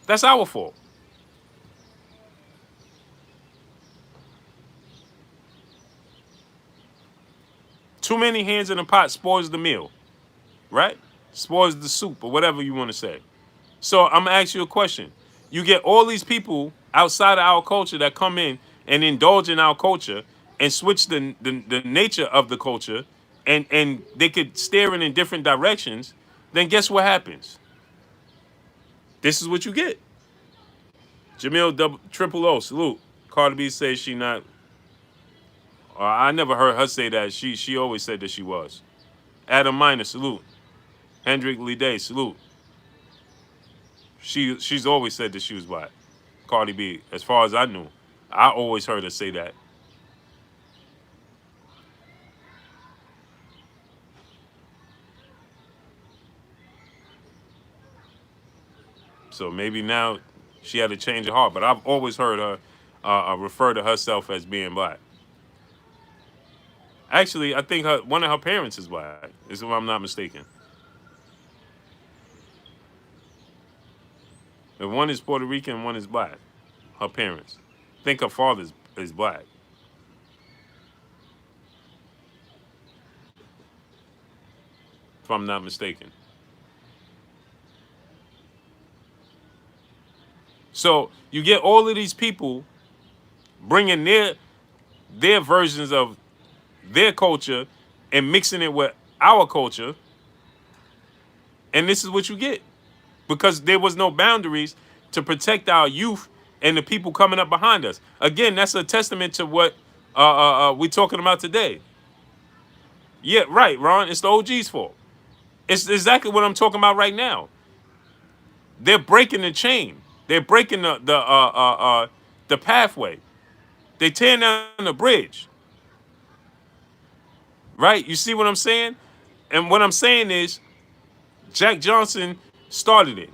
That's our fault. Too many hands in the pot spoils the meal, right? Spoils the soup or whatever you want to say. So I'm gonna ask you a question. You get all these people outside of our culture that come in and indulge in our culture and switch the nature of the culture, and they could steer it in different directions, then guess what happens? This is what you get. Jamil Triple O, salute. Cardi B says she not. I never heard her say that. She always said that she was. Adam Minor, salute. Hendrik Lede, salute. She's always said that she was black. Cardi B, as far as I knew. I always heard her say that. So maybe now she had a change of heart, but I've always heard her refer to herself as being black. Actually, I think one of her parents is black, if I'm not mistaken. If one is Puerto Rican, one is black. Her parents. I think her father is black. If I'm not mistaken. So you get all of these people bringing their versions of their culture and mixing it with our culture, and this is what you get, because there was no boundaries to protect our youth and the people coming up behind us. Again, that's a testament to what we're talking about today. Yeah, right, Ron. It's the OG's fault. It's exactly what I'm talking about right now. They're breaking the chain. They're breaking the pathway. They tearing down the bridge. Right? You see what I'm saying? And what I'm saying is, Jack Johnson started it,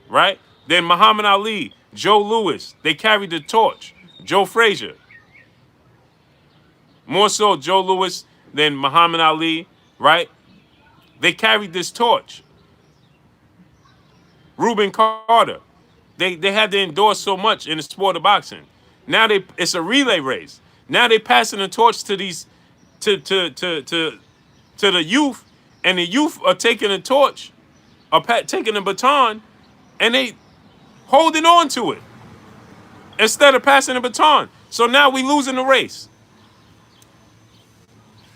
right? Then Muhammad Ali, Joe Louis, they carried the torch. Joe Frazier. More so Joe Louis than Muhammad Ali, right? They carried this torch. Reuben Carter. They had to endorse so much in the sport of boxing. Now it's a relay race. Now they passing the torch to these to the youth, and the youth are taking the torch, taking the baton, and they holding on to it instead of passing the baton. So now we losing the race.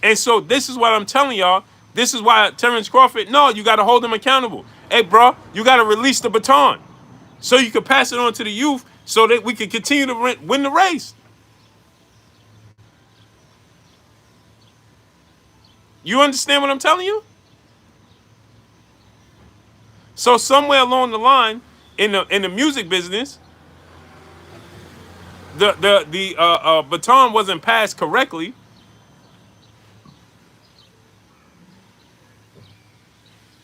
And so this is what I'm telling y'all. This is why Terrence Crawford, no, you got to hold them accountable. Hey, bro, you got to release the baton so you can pass it on to the youth so that we can continue to win the race. You understand what I'm telling you? So somewhere along the line in the music business, The baton wasn't passed correctly.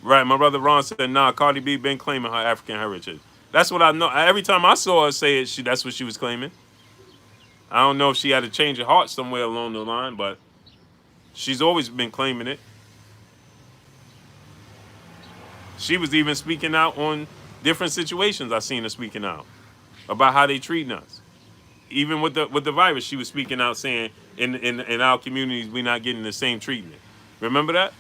Right, my brother Ron said, "Nah, Cardi B been claiming her African heritage." That's what I know. Every time I saw her say it, that's what she was claiming. I don't know if she had a change of heart somewhere along the line, but she's always been claiming it. She was even speaking out on different situations. I seen her speaking out about how they treating us. Even with the virus, she was speaking out saying in our communities we're not getting the same treatment. Remember that?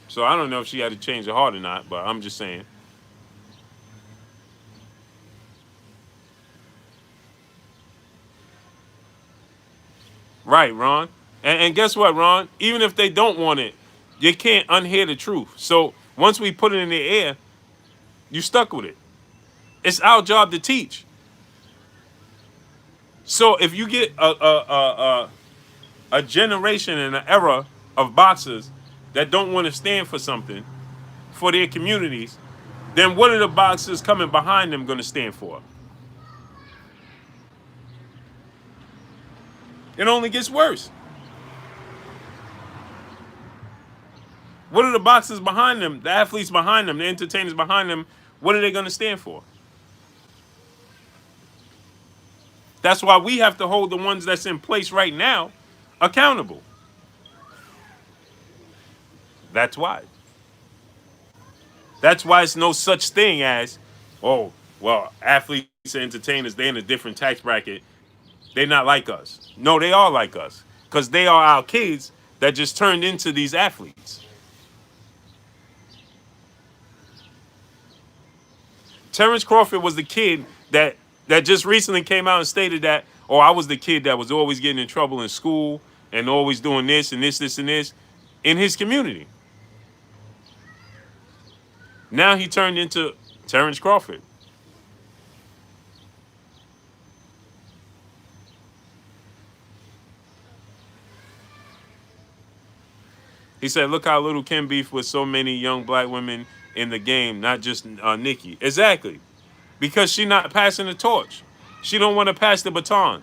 So I don't know if she had to change her heart or not, but I'm just saying. Right, Ron. And guess what, Ron? Even if they don't want it, you can't unhear the truth. So once we put it in the air, you stuck with it. It's our job to teach. So if you get a generation and an era of boxers that don't want to stand for something for their communities, then what are the boxers coming behind them going to stand for? It only gets worse. What are the boxers behind them, the athletes behind them, the entertainers behind them? What are they going to stand for? That's why we have to hold the ones that's in place right now accountable. That's why. That's why it's no such thing as, oh, well, athletes and entertainers, they're in a different tax bracket. They're not like us. No, they are like us because they are our kids that just turned into these athletes. Terrence Crawford was the kid that just recently came out and stated that, oh, I was the kid that was always getting in trouble in school and always doing this and this and this in his community. Now he turned into Terrence Crawford. He said, look how little Kim beef with so many young black women in the game, not just Nikki. Exactly. Because she not passing the torch. She don't want to pass the baton.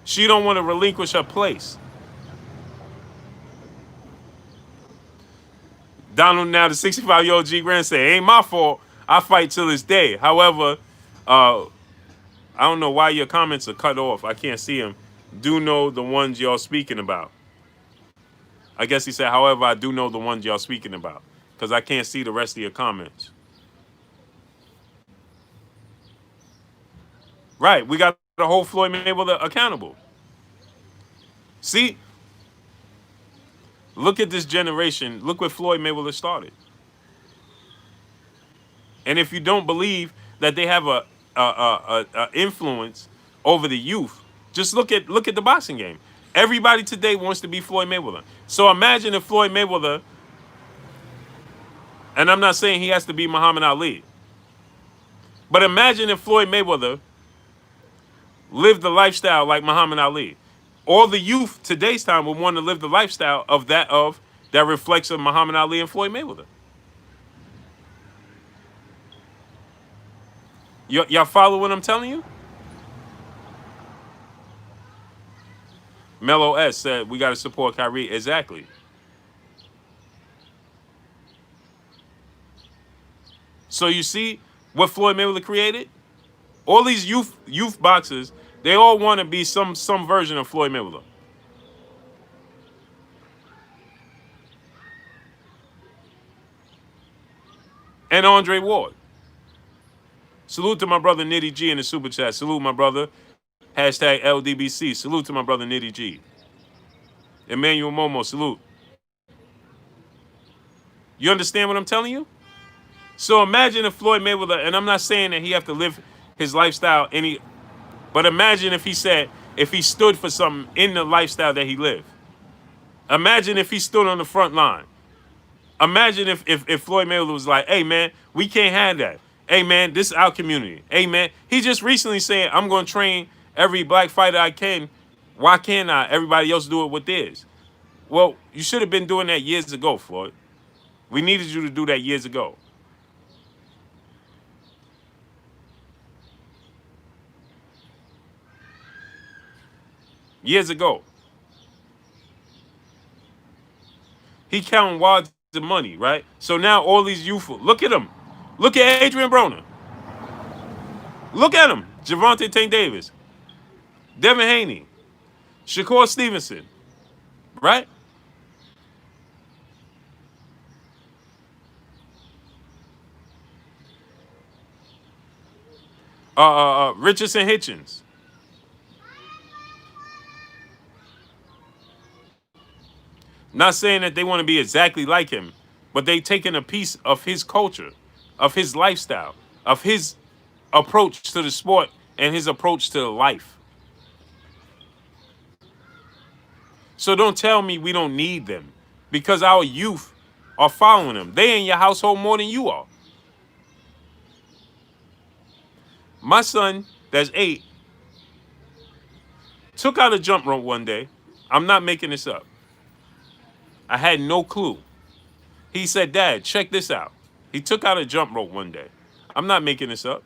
She don't want to relinquish her place. Donald, now the 65-year-old G Grand say, ain't my fault. I fight till this day. However, I don't know why your comments are cut off. I can't see them. Do know the ones y'all speaking about. I guess he said, however, I do know the ones y'all speaking about. Because I can't see the rest of your comments. Right. We got the whole Floyd Mayweather accountable. See? Look at this generation. Look what Floyd Mayweather started. And if you don't believe that they have a influence over the youth, just look at the boxing game. Everybody today wants to be Floyd Mayweather. So imagine if Floyd Mayweather, and I'm not saying he has to be Muhammad Ali, but imagine if Floyd Mayweather lived the lifestyle like Muhammad Ali. All the youth today's time would want to live the lifestyle of that reflects of Muhammad Ali and Floyd Mayweather. Y'all follow what I'm telling you? Mello S said we got to support Kyrie. Exactly. So you see what Floyd Mayweather created? All these youth boxers, they all want to be some version of Floyd Mayweather. And Andre Ward. Salute to my brother Nitty G in the super chat. Salute my brother. Hashtag LDBC. Salute to my brother Nitty G. Emmanuel Momo, salute. You understand what I'm telling you? So imagine if Floyd Mayweather, and I'm not saying that he have to live his lifestyle but imagine if he stood for something in the lifestyle that he lived. Imagine if he stood on the front line. Imagine if Floyd Mayweather was like, hey man, we can't have that. Hey man, this is our community. Hey man, he just recently said, I'm going to train every black fighter I can. Why can't I? Everybody else do it with theirs. Well, you should have been doing that years ago, Floyd. We needed you to do that years ago. years ago. He counting wads of money, right? So now all these youthful, look at him. Look at Adrian Broner. Look at him. Javante Tank Davis, Devin Haney, Shakur Stevenson, right? Richardson Hitchens. Not saying that they want to be exactly like him, but they taking a piece of his culture, of his lifestyle, of his approach to the sport and his approach to life. So don't tell me we don't need them because our youth are following them. They in your household more than you are. My son, that's 8, took out a jump rope one day. I'm not making this up. I had no clue. He said, "Dad, check this out." He took out a jump rope one day. I'm not making this up.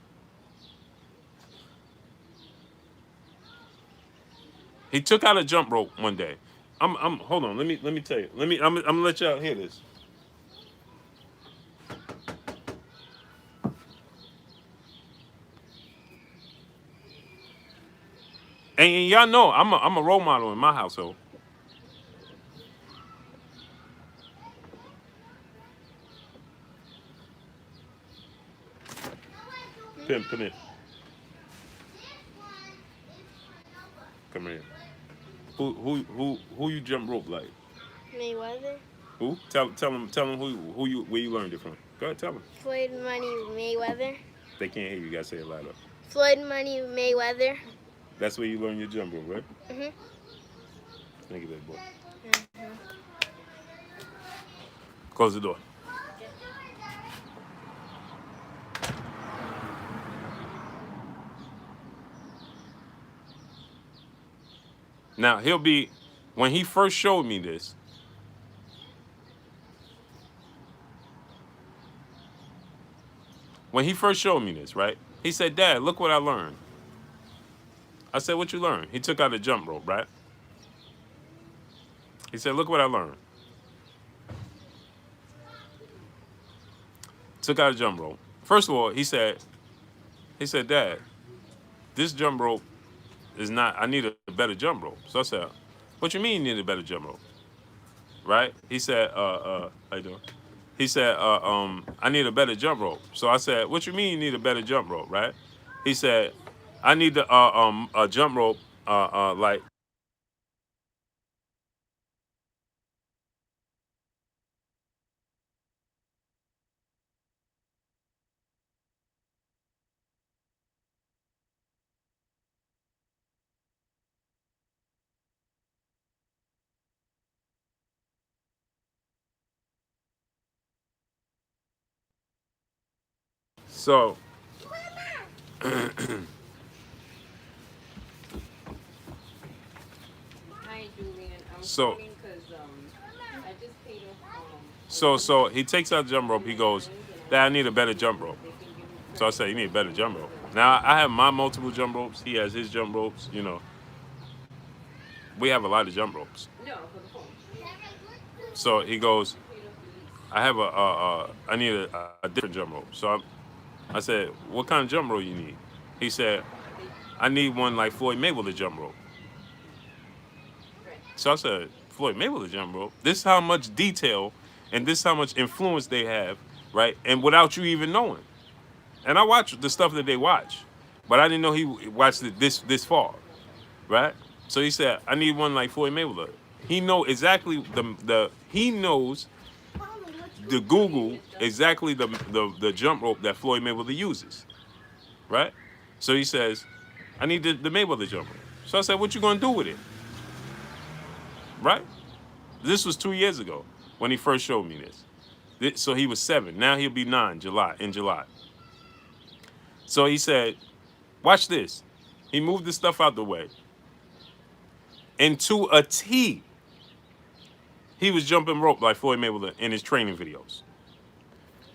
He took out a jump rope one day. I'm hold on, let me tell you. I'm gonna let y'all hear this. And y'all know I'm a role model in my household. Pim, come here. Come here. Who you jump rope like?
Mayweather.
Who? Tell him who you where you learned it from. Go ahead, tell them.
Floyd Money Mayweather.
They can't hear you. You gotta say it louder.
Floyd Money Mayweather.
That's where you learn your jump rope, right?
Mhm.
Thank you, baby boy.
Mhm.
Close the door. Now he'll be when he first showed me this. When he first showed me this, right? He said, "Dad, look what I learned." I said, "What you learned?" He took out a jump rope, right? He said, "Look what I learned." Took out a jump rope. First of all, he said, "Dad, this jump rope is not. I need a better jump rope." So I said, "What you mean you need a better jump rope?" Right? He said, how you doing? He said, I need a better jump rope. So I said, "What you mean you need a better jump rope?" Right? He said, "I need a jump rope like." So
Hi, Julian. I'm
so
calling because I just paid off
so he takes out the jump rope. He goes, "Dad, I need a better jump rope."
they can give me
So I said, "You need a better jump rope." Now I have my multiple jump ropes. He has his jump ropes. You know, we have a lot of jump ropes.
no for the phone.
So he goes,
Paid off the lease.
"I have I need a different jump rope." So I said, "What kind of jump rope you need?" He said, "I need one like Floyd Mayweather jump rope."
Right.
So I said, "Floyd Mayweather jump rope. This is how much detail and this is how much influence they have, right? And without you even knowing." And I watch the stuff that they watch, but I didn't know he watched it this far, right? So he said, "I need one like Floyd Mayweather." He know exactly the he knows the Google exactly the jump rope that Floyd Mayweather uses, right? So he says, "I need the Mayweather jump rope." So I said, "What you gonna do with it?" Right? This was 2 years ago when he first showed me this. So he was 7. Now he'll be 9 in July. So he said, "Watch this." He moved the stuff out the way. And to a T, he was jumping rope like Floyd Mayweather in his training videos.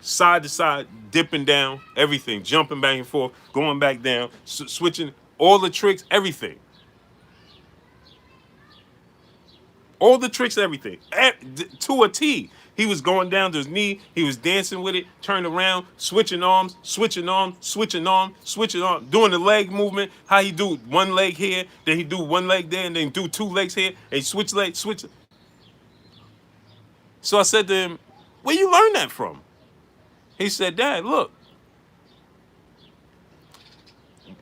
Side to side, dipping down, everything, jumping back and forth, going back down, switching all the tricks, everything. All the tricks, everything. To a T. He was going down to his knee. He was dancing with it, turned around, switching arms, switching arms, switching arms, switching arms, doing the leg movement. How he do one leg here, then he do one leg there, and then do two legs here, and he switch legs, switch. So I said to him, where you learn that from? He said, Dad, look.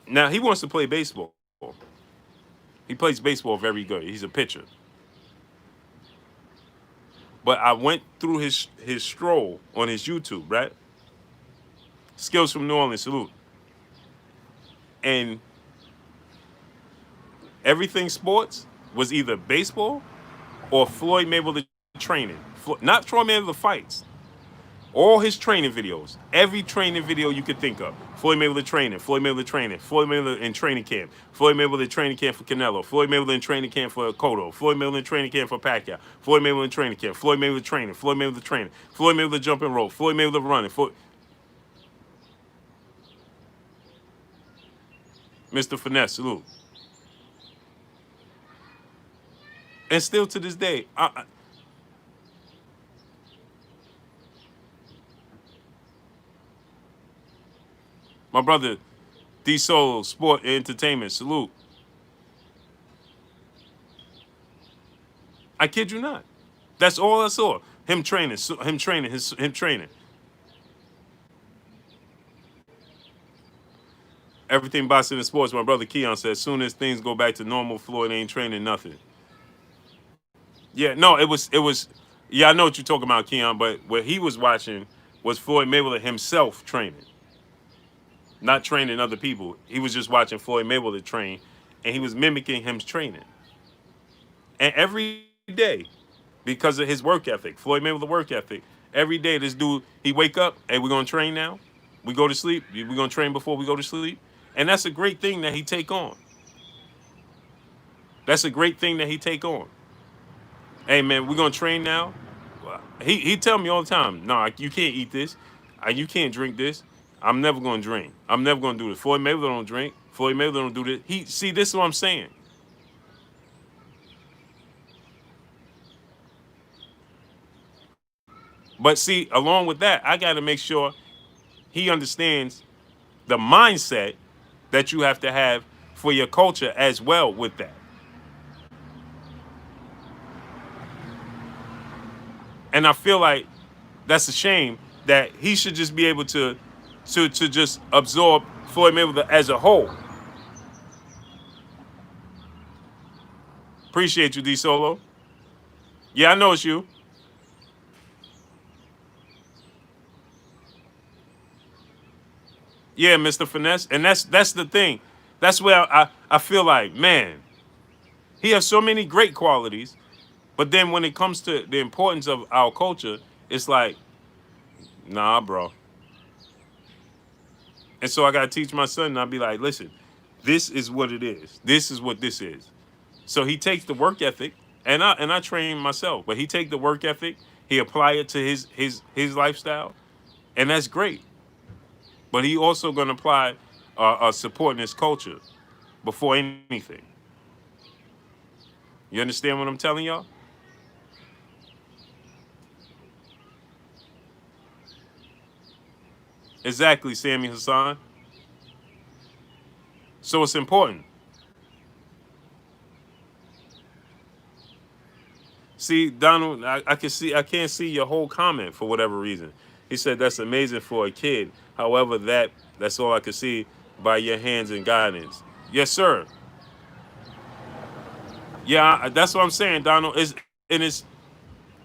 Now, he wants to play baseball. He plays baseball very good. He's a pitcher. But I went through his stroll on his YouTube, right? Skills from New Orleans, salute. And everything sports was either baseball or Floyd Mayweather training. Not Floyd Mayweather fights. All his training videos, every training video you could think of. Floyd Mayweather training, Floyd Mayweather training, Floyd Mayweather in training camp, Floyd Mayweather in training camp for Canelo, Floyd Mayweather in training camp for Cotto, Floyd Mayweather in training camp for Pacquiao, Floyd Mayweather in training camp, Floyd Mayweather training, Floyd Mayweather training, Floyd Mayweather jumping rope, Floyd Mayweather running, Mr. Finesse, salute. And still to this day, my brother, D Solo, Sport and Entertainment, salute. I kid you not. That's all I saw. Him training, him training. Everything boxing and sports, my brother Keon said, as soon as things go back to normal, Floyd ain't training nothing. Yeah, no, it was, yeah, I know what you're talking about, Keon, but what he was watching was Floyd Mayweather himself training. Not training other people. He was just watching Floyd Mayweather train, and he was mimicking him training. And every day, because of his work ethic, Floyd Mayweather work ethic, every day this dude, he wake up, hey, we're going to train now. We go to sleep. We're going to train before we go to sleep. And that's a great thing that he take on. That's a great thing that he take on. Hey, man, we're going to train now. He tell me all the time, no, you can't eat this. You can't drink this. I'm never going to drink. I'm never going to do this. Floyd Mayweather don't drink. Floyd Mayweather don't do this. See, this is what I'm saying. But see, along with that, I got to make sure he understands the mindset that you have to have for your culture as well with that. And I feel like that's a shame that he should just be able to just absorb Floyd Mayweather as a whole. Appreciate you, D Solo. Yeah, I know it's you. Yeah, Mr. Finesse. And that's the thing. That's where I feel like, man, he has so many great qualities, but then when it comes to the importance of our culture, it's like, nah, bro. And so I got to teach my son, and I'll be like, listen, this is what it is. This is what this is. So he takes the work ethic, and I train myself, but he take the work ethic, he apply it to his lifestyle, and that's great. But he also going to apply supporting his culture before anything. You understand what I'm telling y'all? Exactly, Sammy Hassan. So it's important. See, Donald, I can't see your whole comment for whatever reason. He said that's amazing for a kid. However, that's all I could see by your hands and guidance. Yes, sir. Yeah, that's what I'm saying, Donald.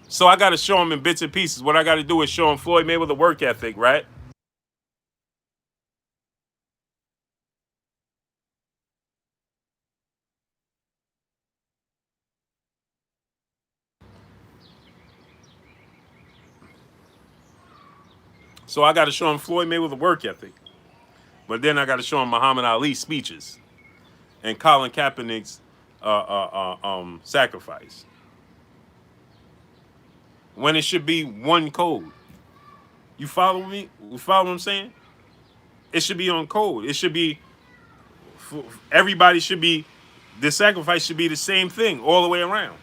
So I got to show him in bits and pieces. What I got to do is show him Floyd Mayweather work ethic, right? So I got to show him Floyd Mayweather work ethic. But then I got to show him Muhammad Ali's speeches and Colin Kaepernick's sacrifice. When it should be one code. You follow me? You follow what I'm saying? It should be on code. It should be, everybody should be, the sacrifice should be the same thing all the way around.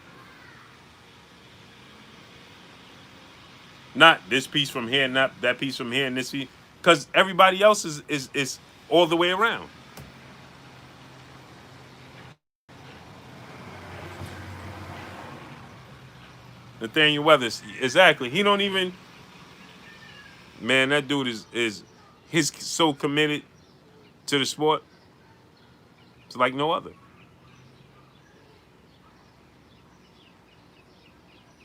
Not this piece from here, not that piece from here, and this piece, because everybody else is all the way around. Nathaniel Weathers, exactly. He don't even, man. That dude is he's so committed to the sport. It's like no other.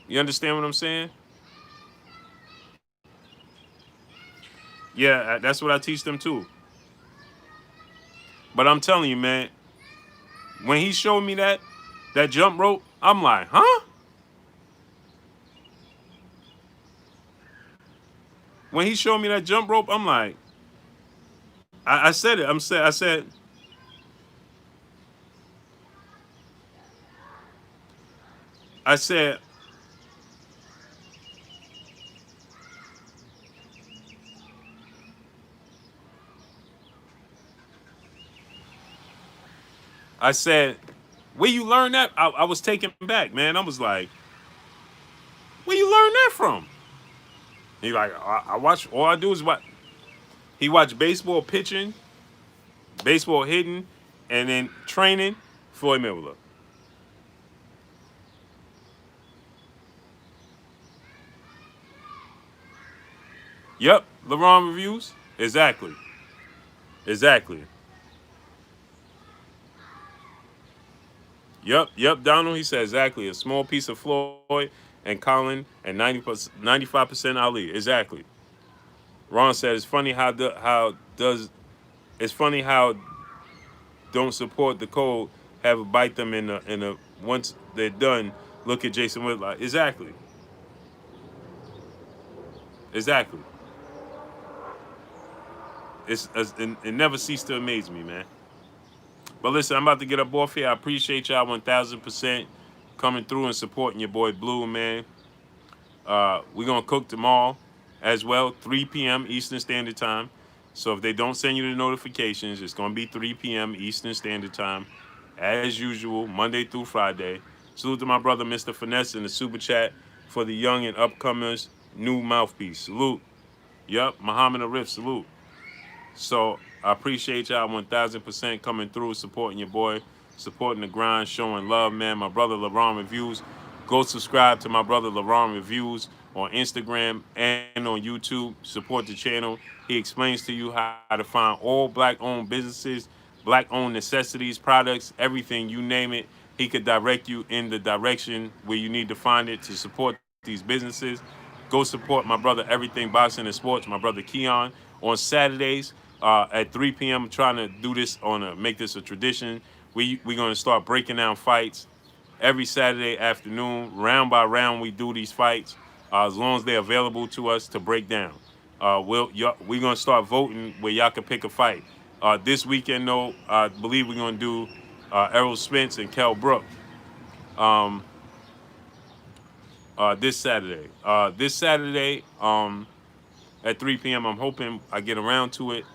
You understand what I'm saying? Yeah, that's what I teach them too. But I'm telling you, man, when he showed me that jump rope, I'm like, huh? When he showed me that jump rope, I'm like, I said it. I said, I said, where you learn that? I was taken back, man. I was like, where you learn that from? He like, I watch. All I do is watch. He watched baseball pitching, baseball hitting, and then training. Floyd Mayweather. Yep, LeBron reviews. Exactly. Exactly. Yep, Donald. He said exactly. A small piece of Floyd and Colin and 95% Ali. Exactly. Ron said it's funny how does it's funny how don't support the code have a bite them in a once they're done. Look at Jason Whitlock. Exactly. Exactly. It never ceased to amaze me, man. But listen, I'm about to get up off here. I appreciate y'all 1,000% coming through and supporting your boy Blue, man. We're going to cook tomorrow as well, 3 p.m. Eastern Standard Time. So if they don't send you the notifications, it's going to be 3 p.m. Eastern Standard Time. As usual, Monday through Friday. Salute to my brother, Mr. Finesse, in the super chat for the young and upcomers new mouthpiece. Salute. Yup, Muhammad Arif, salute. So I appreciate y'all 1,000% coming through, supporting your boy, supporting the grind, showing love, man. My brother LeBron Reviews. Go subscribe to my brother LeBron Reviews on Instagram and on YouTube. Support the channel. He explains to you how to find all black-owned businesses, black-owned necessities, products, everything, you name it. He could direct you in the direction where you need to find it to support these businesses. Go support my brother Everything Boxing and Sports, my brother Keon, on Saturdays at 3 p.m. I'm trying to do this make this a tradition. We're going to start breaking down fights every Saturday afternoon. Round by round, we do these fights as long as they're available to us to break down. We're going to start voting where y'all can pick a fight. This weekend, though, I believe we're going to do Errol Spence and Kell Brook. This Saturday. This Saturday at 3 p.m. I'm hoping I get around to it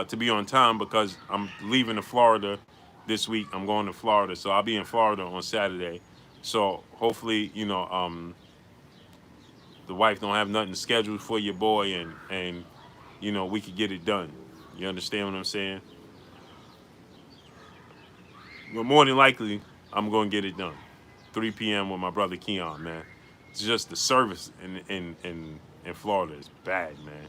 to be on time because I'm leaving to Florida this week. I'm going to Florida, so I'll be in Florida on Saturday. So hopefully, the wife don't have nothing scheduled for your boy, and we could get it done. You understand what I'm saying? But more than likely, I'm going to get it done. 3 p.m. with my brother Keon, man. It's just the service in Florida is bad, man.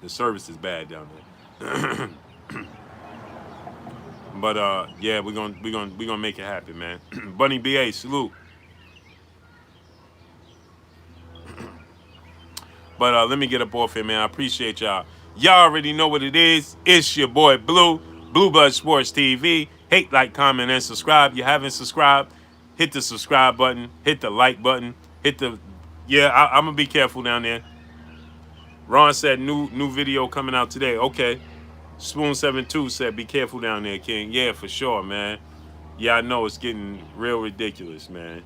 The service is bad down there. But yeah, we're gonna make it happen, man. Bunny BA, salute. But let me get up off here, man. I appreciate y'all. Y'all already know what it is. It's your boy Blue, Blue Blood Sports TV. Hate, like, comment, and subscribe. You haven't subscribed, hit the subscribe button, hit the like button, hit the... Yeah, I'm going to be careful down there. Ron said new video coming out today. Okay. Spoon72 said be careful down there, King. Yeah, for sure, man. Yeah, I know it's getting real ridiculous, man.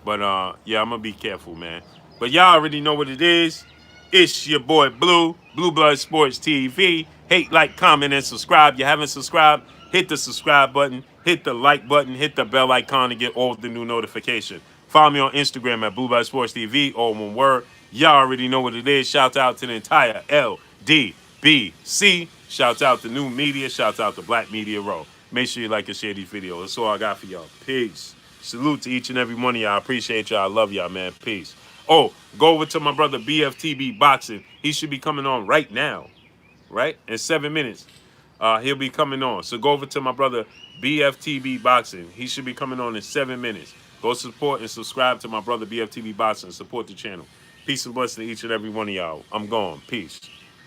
But yeah, I'm going to be careful, man. But y'all already know what it is. It's your boy Blue, Blue Blood Sports TV. Hate, like, comment, and subscribe. You haven't subscribed, hit the subscribe button, hit the like button, hit the bell icon to get all the new notifications. Follow me on Instagram at Blue by Sports TV, all one word. Y'all already know what it is. Shout out to the entire LDBC. Shout out to New Media. Shout out to Black Media Row. Make sure you like and share these videos. That's all I got for y'all. Peace. Salute to each and every one of y'all. I appreciate y'all. I love y'all, man. Peace. Oh, go over to my brother BFTB Boxing. He should be coming on right now, right? In 7 minutes. He'll be coming on. So go over to my brother BFTB Boxing. He should be coming on in 7 minutes. Go support and subscribe to my brother BFTB Boxing. Support the channel. Peace and blessing to each and every one of y'all. I'm gone. Peace.